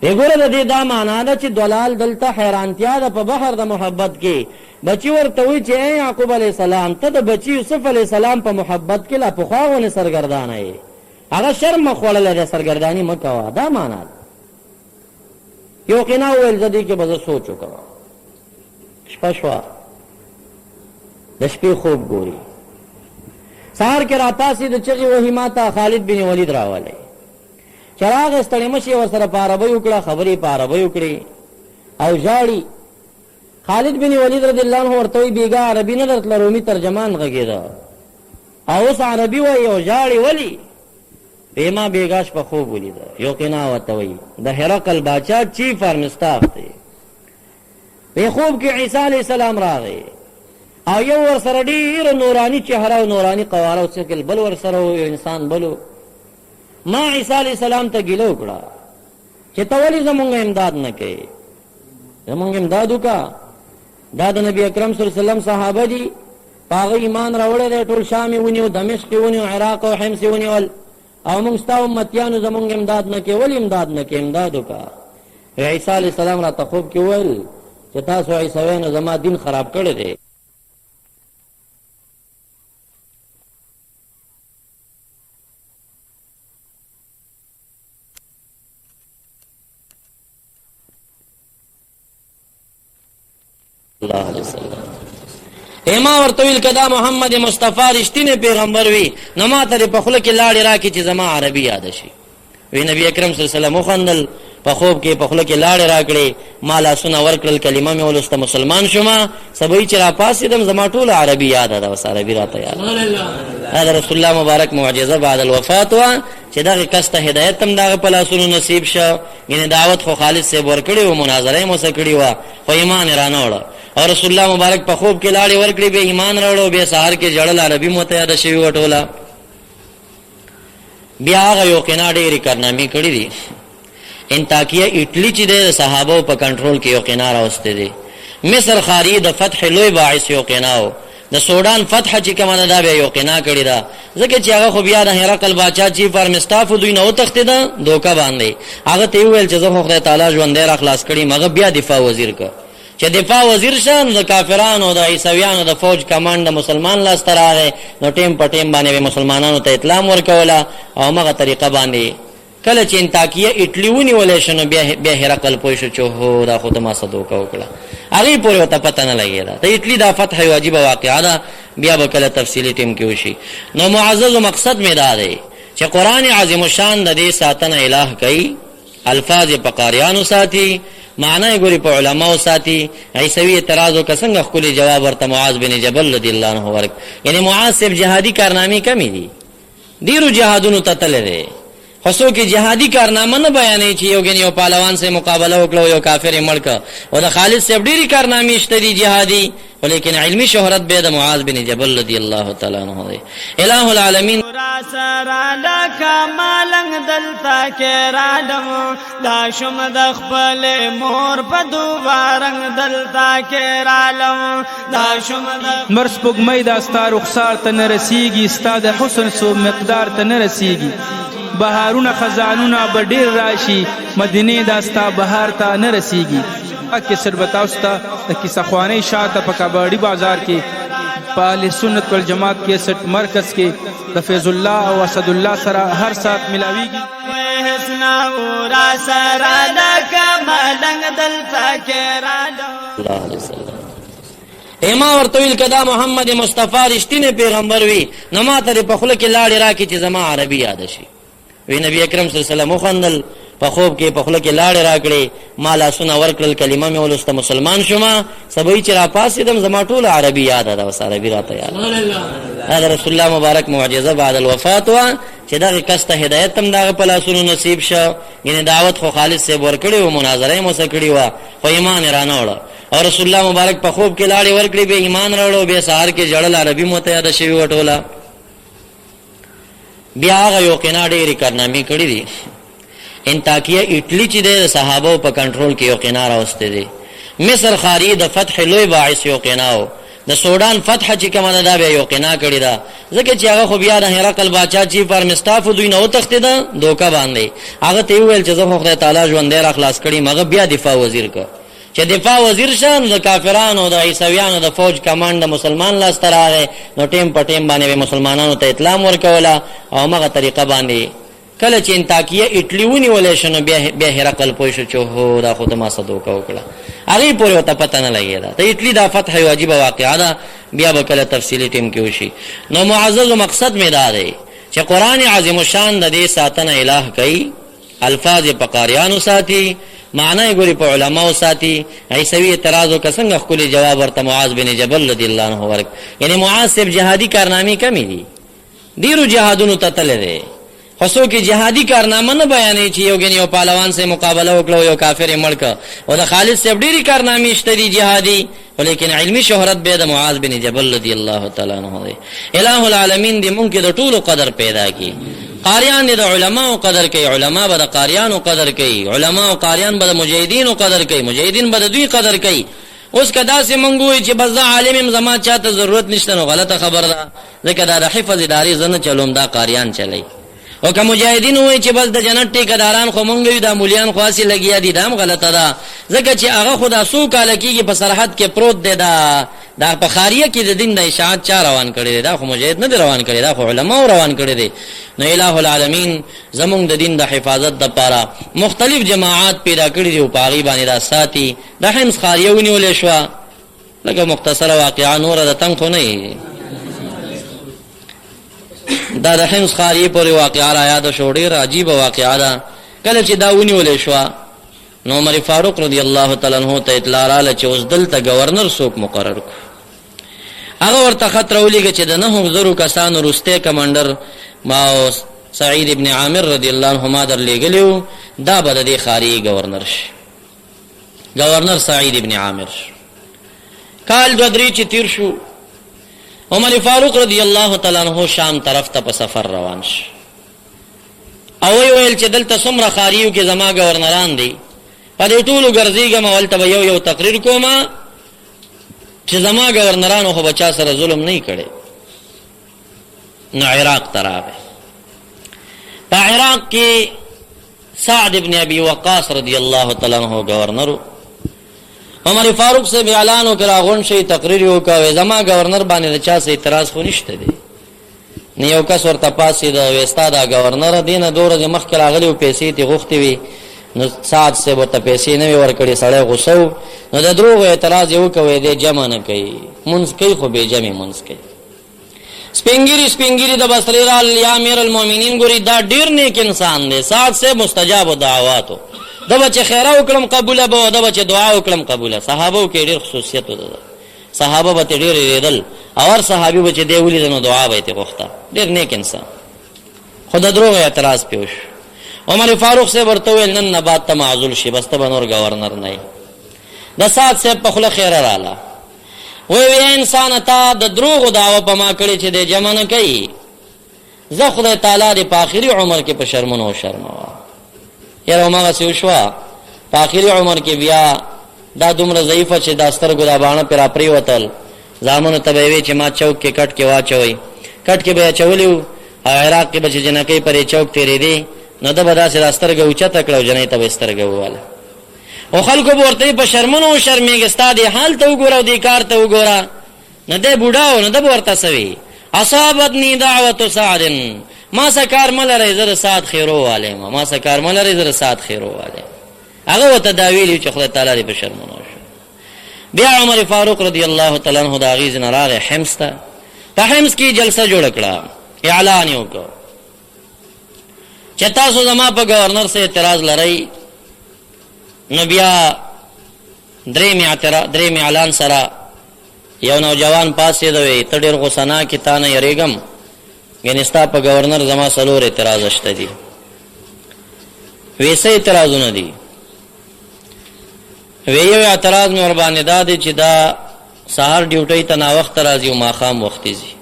ګوره د دې دا معنا ده چې دلال دلته حیرانتیا ده په بحر د محبت کې. بچي ورته وایي چې ای یعقوب علیه السلام ته د بچي یوسف علیه السلام په محبت کې لا پخوا غوندې سرګردانه یې، هغه شرم مه خوړلی دی، سرګرداني مه کوه، دا معنا ده. یو قنا وویل زه دې کې به زه سوچ وکړم. شپه شوه، د شپې خوب ګوري، سهار کې راپاسې د چغې وهي ما ته خالد بن ولید راولی. چراغ ستړی مشي ورسره په عربۍ وکړه، خبرې په عربۍ وکړې او ژاړي. خالد بن ولید رضی الله عنه ورته وایي بېګا عربي نه درتله، رومي ترجمان غږېده او اوس عربي وایي او ژاړي ولې؟ وی ما بېګا شپه خوب ولیده. یو قنا ورته وایي د هرقل باچا چیف آرم سټاف دی. وی خوب کې عیسی علیه السلام راغی او یو ورسره ډېره نوراني چهره او نوراني قواره او شکل، بل ورسره یو انسان بلو. ما عیسی علیہ السلام ته ګیله وکړه چې ته ولې زمونږ امداد نه کوې؟ زمونږ امداد وکړه. دا د نبي اکرم صلی الله علیه وسلم صحابه دي، په هغه ایمان راوړی دی، ټول شام یې ونیو، دمشق یې ونیو، عراق او حمص یې ونیول، او موږ ستا امتیانو زمونږ امداد نه کوې، ولې امداد نه کوې؟ امداد وکړه. عیسی علیه السلام راته خوب کې وویل چې تاسو عیسویانو زما دین خراب کړی دی. الله علیه وسلم ایما ورته ویل کدا محمد مصطفی رښتینی پیغمبر وي نو ما ته په خوله کې لاړې راکړي چې زما عربي یاد شي. وی نبی اکرم صلی الله علیه وسلم وخندل، په خوب کې په خوله کې لاړې راکړې، ما لاسونه ورکړل، کلمه مې ولوسته، مسلمان شوم. سبا چې راپاڅېدم زما ټوله عربي یاده ده، اوس عربي راته یاد. دا د رسول الله مبارک معجزه بعد الوفات وه چې دغه کس ته هدایت هم دغه په لاسونو نصیب شه. یعنې دعوت خو خالد صاحب ورکړې وه، مناظره یې موسه کړې وه، خو ایمان یې رانه وړه. او رسول الله مبارک په خوب کې لاړې ورکړې، بیا ایمان راوړو، بیا سهار کې ژړل، عربي مو ته یاده شوي وه ټوله. بیا هغه یو قنا ډېرې کارنامې کړي دي. انتاکیه اټلی چې دی د صحابو په کنټرول کې یو قنا راوستی دی. مصر خاري د فتح لوی باعث یو قنا و. د سودان فتح چې کومه دا به یو قنا کړی دا ځکه چې هغه خو بیا د هرقل باچا چیف آرمی سټاف دوی نه وتښتېده دوکه باندې هغه ته ویل چې زه خو خدای تعالی ژوندی را خلاص کړي مغه بیا دفاع وزیر که چې دفاع وزیر شان د کافرانو د عیسویانو د فوج کمانډ مسلمان لاس ته راغی نو ټیم په ټیم باندې مسلمانانو ته اطلاع ورکوله او هغه طریقه باندې کله چې انطاکیه اټلی ونیولی شو نو بیا هرقل پوه شو چې هو دا خو د ما څه دوکه وکړه هغې پورې ورته پته نه لګېده د اټلی دا فتح یو عجیبه واقعه ده بیا به کله تفصیلي ټیم کې وشي نو معززو مقصد مې دا دی چې قرآن عظیم الشان د دې ساتنه الہ کوي الفاظ په قاریانو ساتي معنی ګوري په علماو ساتي عیسوي اعتراض وکړه څنګه ښکلي جواب ورته معاذ بن جبل رضی الله عنه ورک یعنی معاذ صاحب جهادي کارنامې کمې دي ډېرو جهادونو ته تللی دی خو څوک جهادي کارنامه نه بیانوي چې یو پهلوان سره مقابله وکړه یو کافر یې مړ کړه او د خالد صاحب ډېرې کارنامې شته دي جهادي ولیکن علمی شهرت به د معاذ بن جبل رضی الله تعالی عنہ دی الہ العالمین سرا لکا مالنگ دلتا کې رالم دا شم د خپل مور په دوبارنګ دلتا کې رالم دا شم د مرس پګمې دا ستا رخسار ته نه رسیږي ستا د حسن سو مقدار ته نه رسیږي بهارونه خزانونه به ډېر راشي مدینه دا ستا بهار ته نه رسیږي اکه سر بتاو ستا د کیسه خوانې شاته په کباړي بازار کې په اهل سنت والجماعت کې سټ مرکز کې د فیض الله او اسد الله سره هر سات ملاويږي حسنا ورا سره لکه مالنګ دلتا کې رالم الله علیه وسلم ایما ورته ویل کدا محمد مصطفی رښتینی پیغمبر وي نو ما ته په خوله کې لاړې راکړي چې زما عربي یاد شي وی نبی اکرم صلی الله علیه وسلم وخندل په خوب کې په خوله کې لاړې راکړې ما لاسونه ورکړل کلمه مې ولسته مسلمان شوم سبوی چې راپاڅېدم زما ټوله عربي یاده ده اوس عربي راته یاد دا د رسول الله مبارک معجزه بعد الوفات وه چې دغه کس ته هدایت هم دغه په لاسونو نصیب شه یعنې دعوت خو خالد صاحب ورکړې وه مناظره یې موسه کړې وه خو ایمان یې رانه وړه او رسول الله مبارک په خوب کې لاړې ورکړې بیا ایمان راوړو بیا سهار کې ژړل عربي مو ته یاده شوي وه ټوله بیا هغه یو قنا ډېرې کارنامې کړي دي انطاکیه اټلی چې د صحابو په کنټرول کې یو قنا راوستی دی مصر خاري د فتح لوی باعث یو قنا و د سودان فتح چې کومه ده دا بیا یو قنا کړې ده ځکه چې هغه خو بیا د هرقل باچا چیف آرمی سټاف دوی نه وتښتېده دوکه باندې هغه ته ویل چې زه خو خدای تعالی ژوندی را خلاص کړي مغه بیا دفاع وزیر که چې دفاع وزیر شان د کافرانو د عیسویانو د فوج کمانډ مسلمان لاس ته راغی نو ټیم په ټیم باندې مسلمانانو ته اطلاع ورکوله او هغه طریقه باندې کله چې انطاکیه اټلی ونیولی شو نو بیا هرقل پوه شو چې هو دا خو د ما څه دوکه وکړه هغې پورې ورته پته نه لګېده د اټلی دا فتح یو عجیبه واقعه ده بیا به کله تفصیلي ټیم کې وشي نو معززو مقصد مې دا دی چې قرآن عظیم الشان د دې ساتنه الہ کوي الفاظ په قاریانو ساتي معنی ګوري په علماو ساتي عیسوي اعتراض وکړه څنګه ښکلي جواب ورته معاذ بن جبل رضی الله عنه ورک یعنی معاذ صاحب جهادي کارنامې کمې دي ډېرو جهادونو ته تللی دی خو څوک جهادي کارنامه نه بیانوي چې یو پهلوان سره مقابله وکړه یو کافر یې مړ کړه او د خالد صاحب ډېرې کارنامې شته دي جهادي ولیکن علمی شهرت به د معاذ بن جبل رضی الله تعالی عنہ دی الہ العالمین دې مونږ کې د ټولو قدر پیدا کړي قاریان د علماء قدر کوي علماء به د قاریانو قدر کوي علماء او قاریان به د مجاهدینو قدر کوي مجاهدین به د دوی قدر کوي اوس کدا سي منګوي چې بس دا عالم زما چاته ضرورت نشته نو غلطه خبر ده ځکه دا د حفظ ادارې زنه چلوم دا قاریان چلی او که مجاهدین وای چې بس د جنت ټیکداران خو مونږ یو د مولیان خاصی لګیا دي دام غلطه ده ځکه چې هغه خدا سو کال کېږي په سرحد کې پروت دی دا په خاریه کې د دین د اشاعت چا روان کړی دی دا خو مجاهد نه دی روان کړی دا خو علما روان کړی دی نو الہ العالمین زمونږ د دین د حفاظت دپاره مختلف جماعات پیدا کړي دي او په هغې باندې دا ساتي د حمص خاریه ونیولې شوه لکه مختصره واقعه نوره د تنګ خو نه دا د حمص خاریه پورې واقعه را یاده شو ډېره عجیبه واقعه ده کله چې دا ونیولې شوه نو عمر فاروق رضی الله تعالی عنہ ته اطلاع راله چې اوس دلته گورنر څوک مقرر کړو هغه ورته خط راولېږه چې د 9000 کسانو وروستی کمانډر ما سعید ابن عامر رضی الله عنهما درلېږلی و دا به د دې خاریې گورنر شي گورنر سعید ابن عامر کال 2-3 چې تیر شو عمر فاروق رضی الله تعالی عنہ شام طرف ته په سفر روان شي او ویل چې دلته څومره خاریو کې زما گورنران دي په دې ټولو ګرځېږم او هلته به یو تقریر کوم چې زما گورنرانو خو بچا سره ظلم نه کړي. نو عراق ته راغی. په عراق کې سعد ابن ابي وقاص رضی الله تعالی عنہ گورنر. عمر فاروق سے اعلان وکړه غون شي تقریر وکړه زما گورنر باندې چا څه اعتراض خو نشته دی. نه یو کس ورته پاسې دا وستا دا گورنر دینه دورې مخکې راغلی او پیسې ته غوښتي وي. نو سات سے ورته پیسې نه ورکړي سړی غوسو. نو د دروغ اعتراض یو کوي د جمع نه کوي منځ کوي خو به جمع منځ کوي. سپینګری د بصری رال یا امیر المؤمنین ګوري دا ډیر نیک انسان دی. سات سے مستجاب دعواتو د بچ خیره وکړم قبول به د بچ دعا وکړم قبول. صحابه کې ډیر خصوصیت ده. صحابه به ډیر ریدل اور صحابي بچ دی ولې نو دعا به ته غوښته. ډیر نیک انسان. خود دروغ اعتراض پیوش. عمر فاروق سے ورته ویل نن نه بعد ته معزول شي بس ته بنور گورنر نه. د سات سے په خله خیره رااله. وی انسان تا د دروغ دعوا په ما کړی چې د جمع نه کوي. زه خدای تعالی دې په آخري عمر کې په شرمونو شرموا. یاره ما غسی وشوا په آخري عمر کې بیا دا دومره ضعیفه چې د سترګو د باڼه پر اپری وتل. زامنو ته وی چې ما چوک کې کټ کې واچوي. کټ کې به چولیو عراق کې بچ جنکې پرې چوک تیرې دی. نو د بدا سره سترګو اوچته کړو جنې ته سترګو واله. او خلکو ورته په شرمونو شرمېږي ستادي حال ته وګورو دې کار ته وګوره. نه ده بوډاو نه ده ورته سوي اصابتني دعوه سعد ما سکار ملره زر سات خیرو والے ما سکار ملره زر سات خیرو والے. هغه وته دا ویلی چې خدای تعالی دې په شرمونو شو. بیا عمر فاروق رضی الله تعالی عنہ دا غیز نه راغی حمص ته. په حمص کې جلسه جوړ کړه. اعلان وکړ چې تاسو زما په گورنر سے اعتراض لرئ. نو بیا درې می اعلان سره یو نوجوان پاسې دوی ته ډېر غوسه کې تا نه یریږم یعنې ستا په گورنر زما څلور اعتراض شته دي. ویسه اعتراضونه دي. یو اعتراض مې ورباندې دا دی چې دا سهار ډیوټۍ ته ناوخته راځي او ماښام وختي ځي.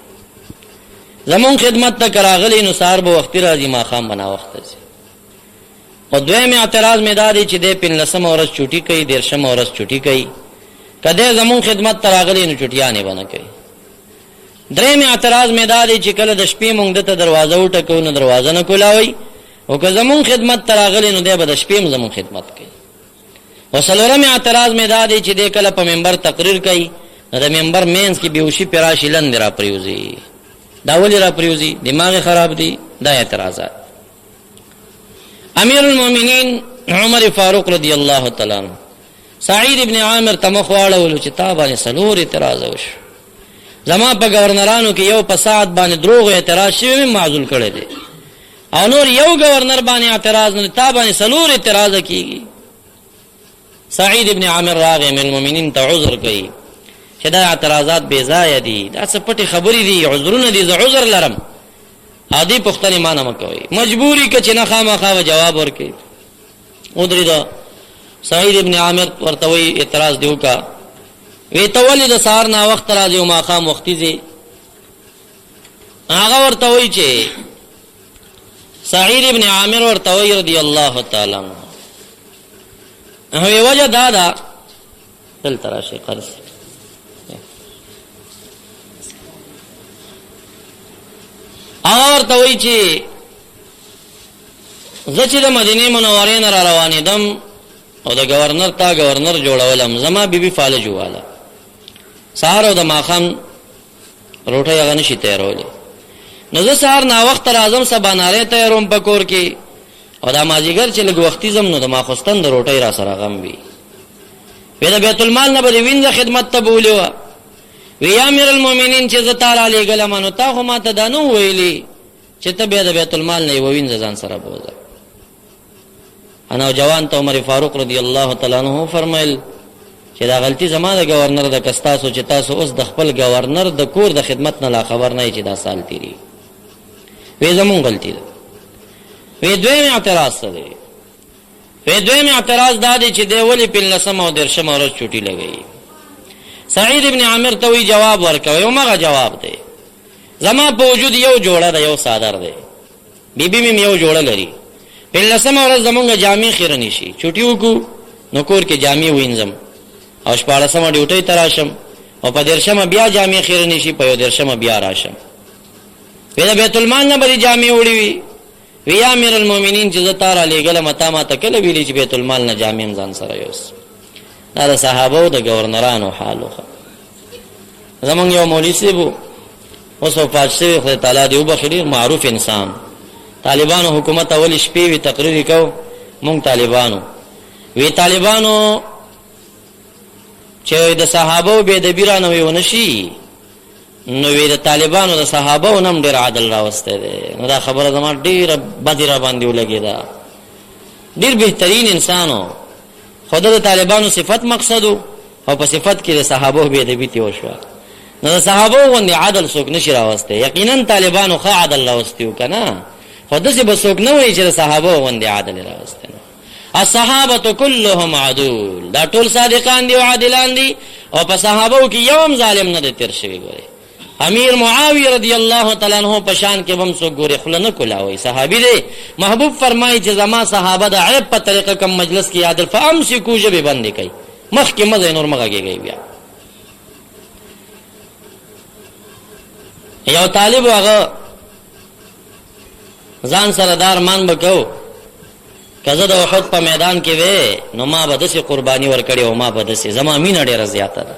زمون خدمت ته کراغلی نو سهار به وختي راځي ماښام به ناوخته ځي. او دویم اعتراض مې دا دی چې دی 15 ورځ چوټي کوي 13 ورځ چوټي کوي. کده زمون خدمت ته راغلی نو چوټیانې به نه کوي. دریم اعتراض مې دا دی چې کله د شپې مونږ دته دروازه وټکو نو دروازه نه کولاوي. او که زمون خدمت ته راغلی نو دی به د شپې زمون خدمت کوي. او څلورم اعتراض مې دا دی چې دی کله په منبر تقریر کوي نو د منبر مینس کې بیهوشي پراشي لند را پریوزي. دا ولې را پریوزي؟ دماغ خراب دی. دا اعتراضات. امیر المؤمنین عمر فاروق رضی الله تعالی عنہ سعید ابن عامر تمخ واړولو چې تا باندې څلور اعتراض وشو. زما په گورنرانو کې یو په سعد باندې دروغ اعتراض شوی معزول کړی دی او نور یو گورنر باندې اعتراض نه تا باندې څلور اعتراض کیږي. سعید ابن عامر راغی امیر المؤمنین ته عذر کوي چې دا اعتراضات بے ځای دي. دا څه پټي خبرې دي عذرونه دي. زه عذر لرم. عادي پختنې مانه مکوي. مجبوری که چې نه خامخا جواب ورکړي. ودرېده. سعید ابن عامر ورته وی اعتراض دیو کا وی ته ولې د سهار نه وخت راځي او ماښام وختي ځي. هغه ورته وی چې سعید ابن عامر ورته وی رضی الله تعالی عنہ وی وجه دا ده دلته راشي قرض هغه ورته وی چې زه چې د مدینې منورې نه را روانېدم او د گورنر تا گورنر جوړولم زما بیبي فالج واله سهار او د ماښام روټۍ هغه نشي تیارولی. نو زه سهار ناوخته راځم سبانارې تیاروم په کور کې او دا مازدیګر چې لږ وختي ځم نو د ماخوستن د روټۍ را سره غم وي. وی د بیت المال نه به د وینځه خدمت ته بولې وه. وی یا امیر المؤمنین چې زه تا رالیږلم نو تا خو ما ته دا نه وویلي چې ته بیا د بیت المال نه یوه وینځه ځان سره بوځه. نوجوان ته عمر فاروق رضی الله تعالی عنہ فرمایل چې دا غلطی زما د گورنر د کستاسو چې تاسو اوس د خپل گورنر د کور د خدمت نه لا خبر نه چې دا سال تیری. وی زمون غلطی ده. وی دویم اعتراض څه دی؟ وی دویم اعتراض دا دی چې دی ولې 15 او 13 ورځ چوټي لګوي. سعید ابن عامر ته وی جواب ورکوي او مغه جواب دی زما په وجود یو جوړه ده یو صادر دی. بیبي مې یو جوړه لري. 15 ورځ زمونږ جامع خیر نشي چوټي وکړو نو کور کې جامع وینځم او 14 ډیوټۍ تراشم او په 10 بیا جامې خیر نشي، په 10 بیا راشم. وی د بیت المال نه بری جامې وړي وي. وی امیر المؤمنین چې زه تاره لېږله متا ما ته کله ویلي چې بیت المال نه جامې ځان سره یوس. دا د صحابو د ګورنرانو حال و. زمونږ یو مولوي صاحب اوس وفات شوی، خدای تعالی دې وبخښي، ډېر معروف انسان. طالبانو حکومت اول شپې وی تقریر کو مونږ طالبانو وی طالبانو چې د صحابو بې ادبي رانه ونشي، نو وی د طالبانو د صحابو نم ډېر عدل راوستی دی. نو دا خبره زما ډېره بدې را باندې ولګېده. ډېر بهترین انسانو، خو د طالبانو صفت مقصدو او په صفت کې د صحابو بې ادبي تې وشوه. نو د صحابو غوندې عدل څوک نشي راوستی. یقینا طالبانو ښه عدل راوستی و که نه، خو داسې به څوک نه وایي چې د صحابو غوندې عدل یې راوستی. الصحابة كلهم عدول، دا ټول صادقان دي او عادلان دي، او په صحابو کې یو هم ظالم نه دی تېر شوی. ګورئ امیر معاویه رضی الله تعالی عنہ په شان کې هم څوک ګوري خوله نه کولاوي، صحابي دی. محبوب فرمایي چې زما صحابه د عیب په طریقه کم مجلس کې عادل فامسکو ژبې بندې کوي، مخکې مه ځئ نور مه غږېږئ. بیا یو طالب هغه ځان سره دا ارمان به کو که زه د احد په میدان کې وې نو ما به داسې قرباني ورکړې او ما به داسې، زما مینه ډېره زیاته ده.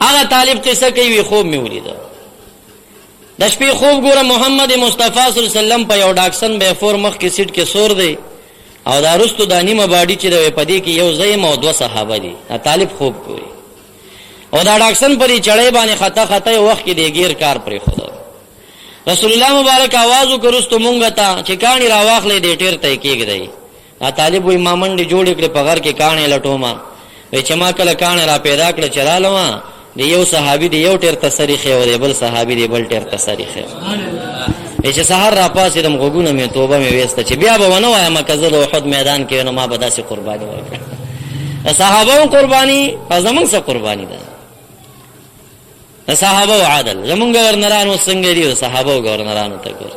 هغه طالب قصه کوي، خوب مې ولیده. د شپې خوب ګوره محمد مصطفی صلی الله علیه وسلم په یو ډاکسن به فور مخ کې سیټ کې سور دی، او دا رستو دا نیمه باډي چې د پدې کې یو زیم او 2 صحابه دي. طالب خوب کوي او دا ډاکسن پرې چړې باندې خطا خطا یو وخت کې دی غیر کار پرې خدا. رسول الله مبارک आवाज وکړستو مونږ ته چې کانی را واخلې دې ټیر ته کېږي. دا طالب وي ما منډي جوړ کړې په غر کې کانی لټوما، وې چې ما کله کانی را پیدا کړ چرالما دی یو صحابي دی یو ټیر تصریخ او دی بل صحابي دی بل ټیر تصریخ. چې سحر را پاسې دم غوګونه مې توبه مې وېسته چې بیا به ونه وایم کزه د احد میدان کې نو ما به داسې قرباني ورکړه. صحابه قرباني زمونږ څه قرباني ده. صحابه عادل زمونږ ګورنرانو څنګه دي، صحابه ګورنرانو ته ګور.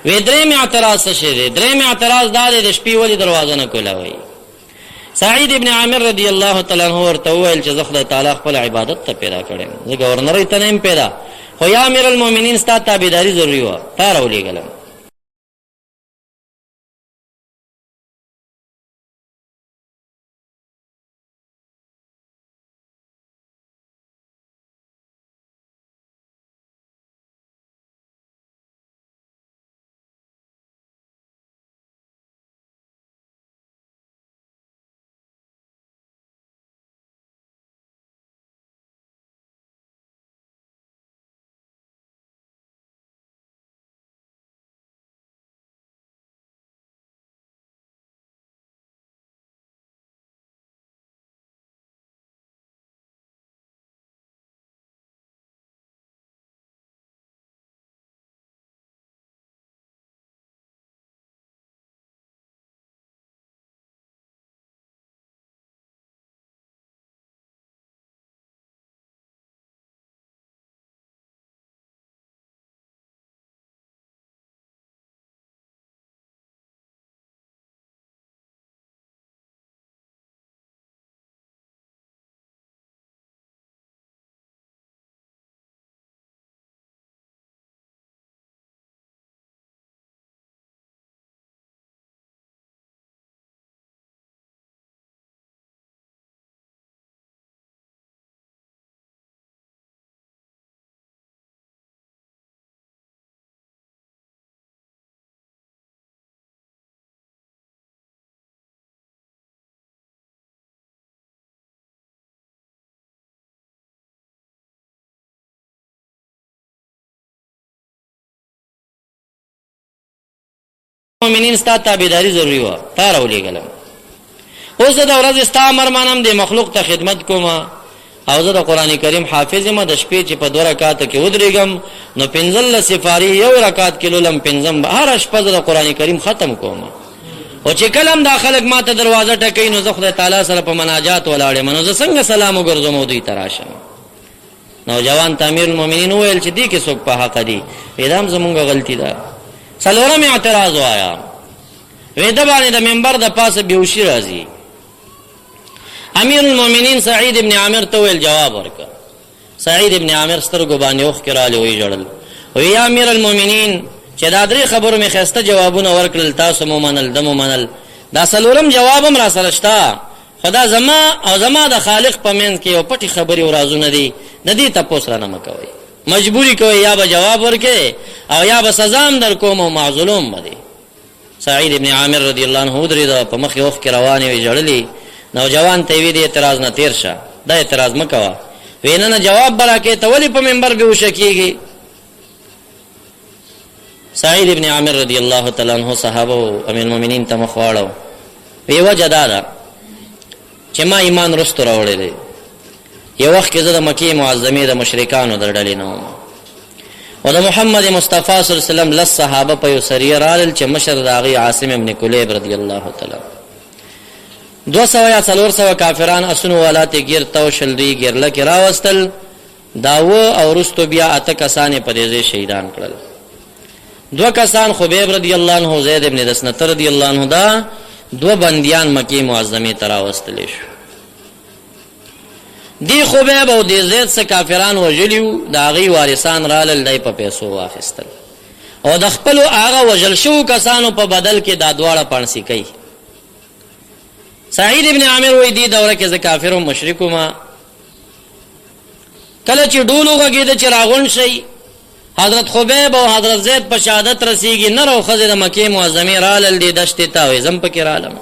وې درېم اعتراض څه شی دی؟ درېم اعتراض دا دی د شپې ولې دروازه نه کولاوي. سعید ابن عامر رضی الله تعالی عنہ ورته وویل چې زه خدای تعالی خپل عبادت ته پیدا کړم، زه ګورنرۍ ته نه یم پیدا، خو یا امیر المؤمنین ستا تابعداري ضروري وه، تا راولېږلم. مؤمنین ستا تابعداري ضروري وه، تا راولېږلم. اوس زه د ورځې ستا امر منم، د مخلوق ته خدمت کوم، او زه د قرآن کریم حافظ یم. د شپې چې په 2 رکعاته کې ودرېږم نو 15 سفاري یو رکعت کې لولم، 5 هره شپه زه د قرآن کریم ختم کوم. او چې کله هم دا خلک ما ته دروازه ټکوي نو زه خدای تعالی سره په مناجات ولاړ یم، نو زه څنګه سلام وګرځم او دوی ته راشم. نوجوان ته امیر المؤمنین وویل چې دې کې څوک په حق دي؟ دا هم زمونږ غلطي ده. څلورم اعتراض وایا، وې د باندې د منبر د پاسه بیهوشي راځي. امیر المؤمنین سعید ابن عامر ته ویل جواب ورکړه. سعید ابن عامر سترګو باندې اوښکې راغلې وی ژړل وی یا امیر المؤمنین چې دا درې خبرو مې ښایسته جوابونه ورکړل تاسو مو منل ده مو منل دا څلورم جواب هم را سره شته خدا زما او زما د خالق په منځ کې یو پټې خبرې او رازونه دي د دې تپوس رانه مه کوئ مجبوری کوئ یا به جواب ورکړئ او یا به سزا هم در کوم او معذولوم به دی. سعید ابن عامر رضی الله عنه ودرېده په مخ یې اوښکې روانې وې ژړلې. نوجوان ته یې وی د اعتراض نه تېر شه دا اعتراض مه کوه وی نه نه جواب به راکړې ته ولې په منبر بېهوشه کېږي. سعید ابن عامر رضی الله تعالی عنه صحابه امیر المؤمنین ته مخ واړو وی وجه دا ده چې ما ایمان رستو راوړی دی. یو وخت کې زه د مکې معظمې د مشرکانو د ډلې نه وم او د محمد مصطفی صلی الله علیه وسلم لس صحابه په یو سریه رالل چې مشر د هغې عاصم ابن کلیب رضی الله تعالی 200 یا 400 کافران اسونو والات گیر تو شلری ګیرله کې راوستل داوه او رستو بیا اته کسانې په دې ځای شهیدان کړل. 2 کسان خبیب رضی الله عنه زید ابن دسنه رضی الله عنه دا 2 بندیان مکی معظمه ته راوستل شو. دی خبیب او دی زید څخه کافران وجلیو دا غي وارثان رالل دای په پیسو واخیستل او د خپل هغه وجل شو کسانو په بدل کې دا دواړه پانسی کوي. سعید ابن عامر وی دی دوره کې ز کافر او مشرکو ما کله چې ډولو غږیده چې راغون شي حضرت خبیب او حضرت زید په شهادت رسیږي نه رو خزه د مکه معظمه رالل دی دشت ته وي زم پکې رالم.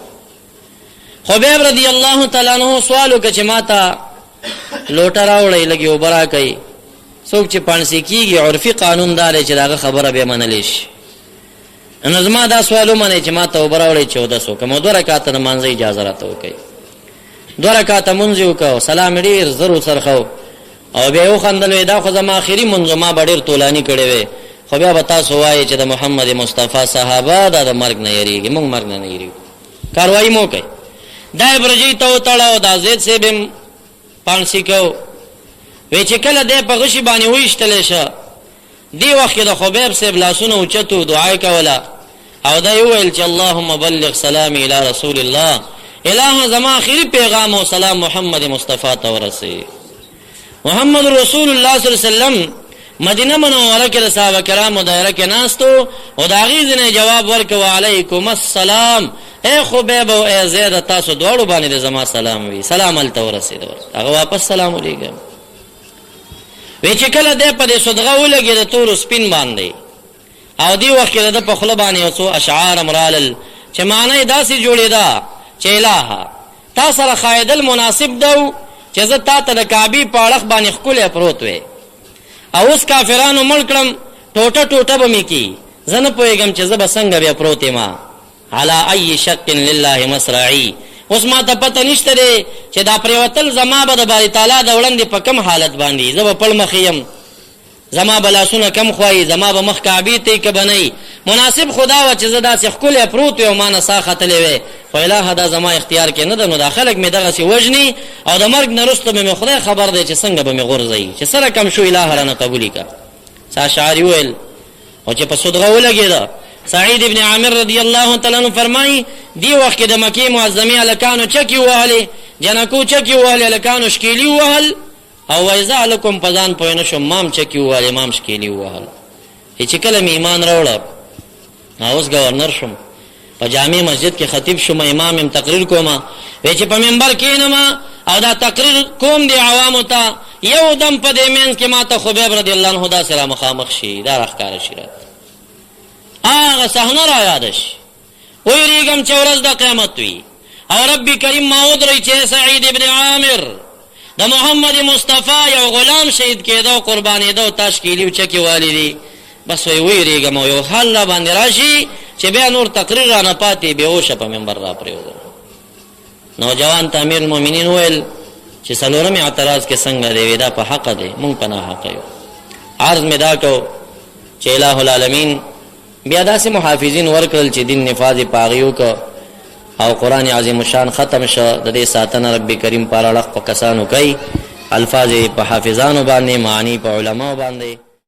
خبیب رضی الله تعالی عنہ سوالو کې چې ماته لوټه راوړی لګي او برا کوي څوک چې پانسی کیږي عرفي قانون دار چې داغه خبره به منل شي. نظم دا سوالو منه چې ماته او برا وړي 1400 کوم 2 رکعات نماز اجازه راته وکي 2 رکعات منځ وکاو سلام ډیر ضرور سرخو او بیا یو خندل دا خو زما اخیری منځ ما ډیر طولانی کړي وي خو بیا وتا سوای چې د محمد مصطفی صحابه د مرګ نه یریږي موږ مرګ نه یریږو کاروایی مو کوي دا برجی ته تړاو دا زید سیبم پانسی کو وی چې کله دې په غشي باندې وښتل شه دی وخت د خبیب صاحب لاسونه اوچتو دعا کوله او دا ویل چې اللهم بلغ سلامي الى رسول الله الہ زما اخیری پیغام او سلام محمد مصطفی ته ورسي. محمد رسول الله صلی الله علیه وسلم مدینه منوره کې صحابه کرام دایره کې ناستو او دا غیزنه جواب ورکو علیکم السلام اے خبیب او اے زید تاسو دوړو باندې زما سلام وی سلام ال تورسید هغه واپس سلام علیکم وی چې کله دې په دې صدقه ولګي د تور سپین باندې او دی وخت کې د په خله باندې اوسو اشعار امرال چې معنی داسې جوړې ده چې الها تاسو سره خایدل مناسب دو چې زه تا ته د کعبه په اړه باندې خپل پروت وې او اوس کافرانو مړ کړم ټوټه ټوټه به مې کی زنه پوهېږم چې زه به څنګه بیا پروت یم علی ای شق لله مصرعی. اوس ما ته پته نشته دی چې دا پریوتل زما به د باری تعالی د وړاندې په کم حالت باندې زه به پړ مخ یم زما به لاسونه کم خوایي زما به مخ کعبې ته که بنئ مناسب خدا و چې زه داسې ښکلی پروت وی او ما نه ساه ختلی وی خو الهه دا زما اختیار کې نه ده نو دا خلک مې دغسې وژني او د مرګ نه وروسته به مې خدای خبر دی چې څنګه به مې غورځوي چې سره کم شو الهه رانه قبولي که څه اشعار ویل او چې په صدغه ولګېده. سعید ابن عامر رضی الله تعالی عنہ فرمایي دی وخت کې د مکې معظمې هلکانو چکې وهلې جنکو چکې وهلې هلکانو شکیلي ووهل او وایزه هلکم په ځان پوه نه شم مام چکې ووهلې مام شکیلي ووهل. چې کله مې ایمان راوړه اوس ګورنر شم په جامع مسجد کې خطیب شم امام ام تقریر کوم وی چې په منبر کېنم او دا تقریر کوم دی عوامو ته یو دم په دې منځ کې ما ته خبیب رضی الله عنه داسې را مخامخ شي دا راښکاره شي راته هغه صحنه را یاد شي ویریږم چې ورځ د قیامت وي او رب کریم ما ودرئ چې سعید ابن عامر د محمد مصطفی یو غلام شهید کېدو قربانېدو تشکیلي او چکې والی دي بس ویریږم او یو حال را باندې راشي چې بیا نور تقریر را نه پاتې بېهوشه په منبر را پرېوځم. نوجوان ته امیر المؤمنین ویل چې څلورم اعتراض کې څنګه دی وی دا په حق دی مونږ په ناحق یو. عرض مې دا کو چې الہ العالمین بیا داسې محافظین ورکړل چې دین نفاذ پاغیو که او قرآن عظیم الشان ختم شو د دې ساتنه رب کریم پر اړه په کسانو کوي الفاظ په حافظانو باندې معنی په علماو باندې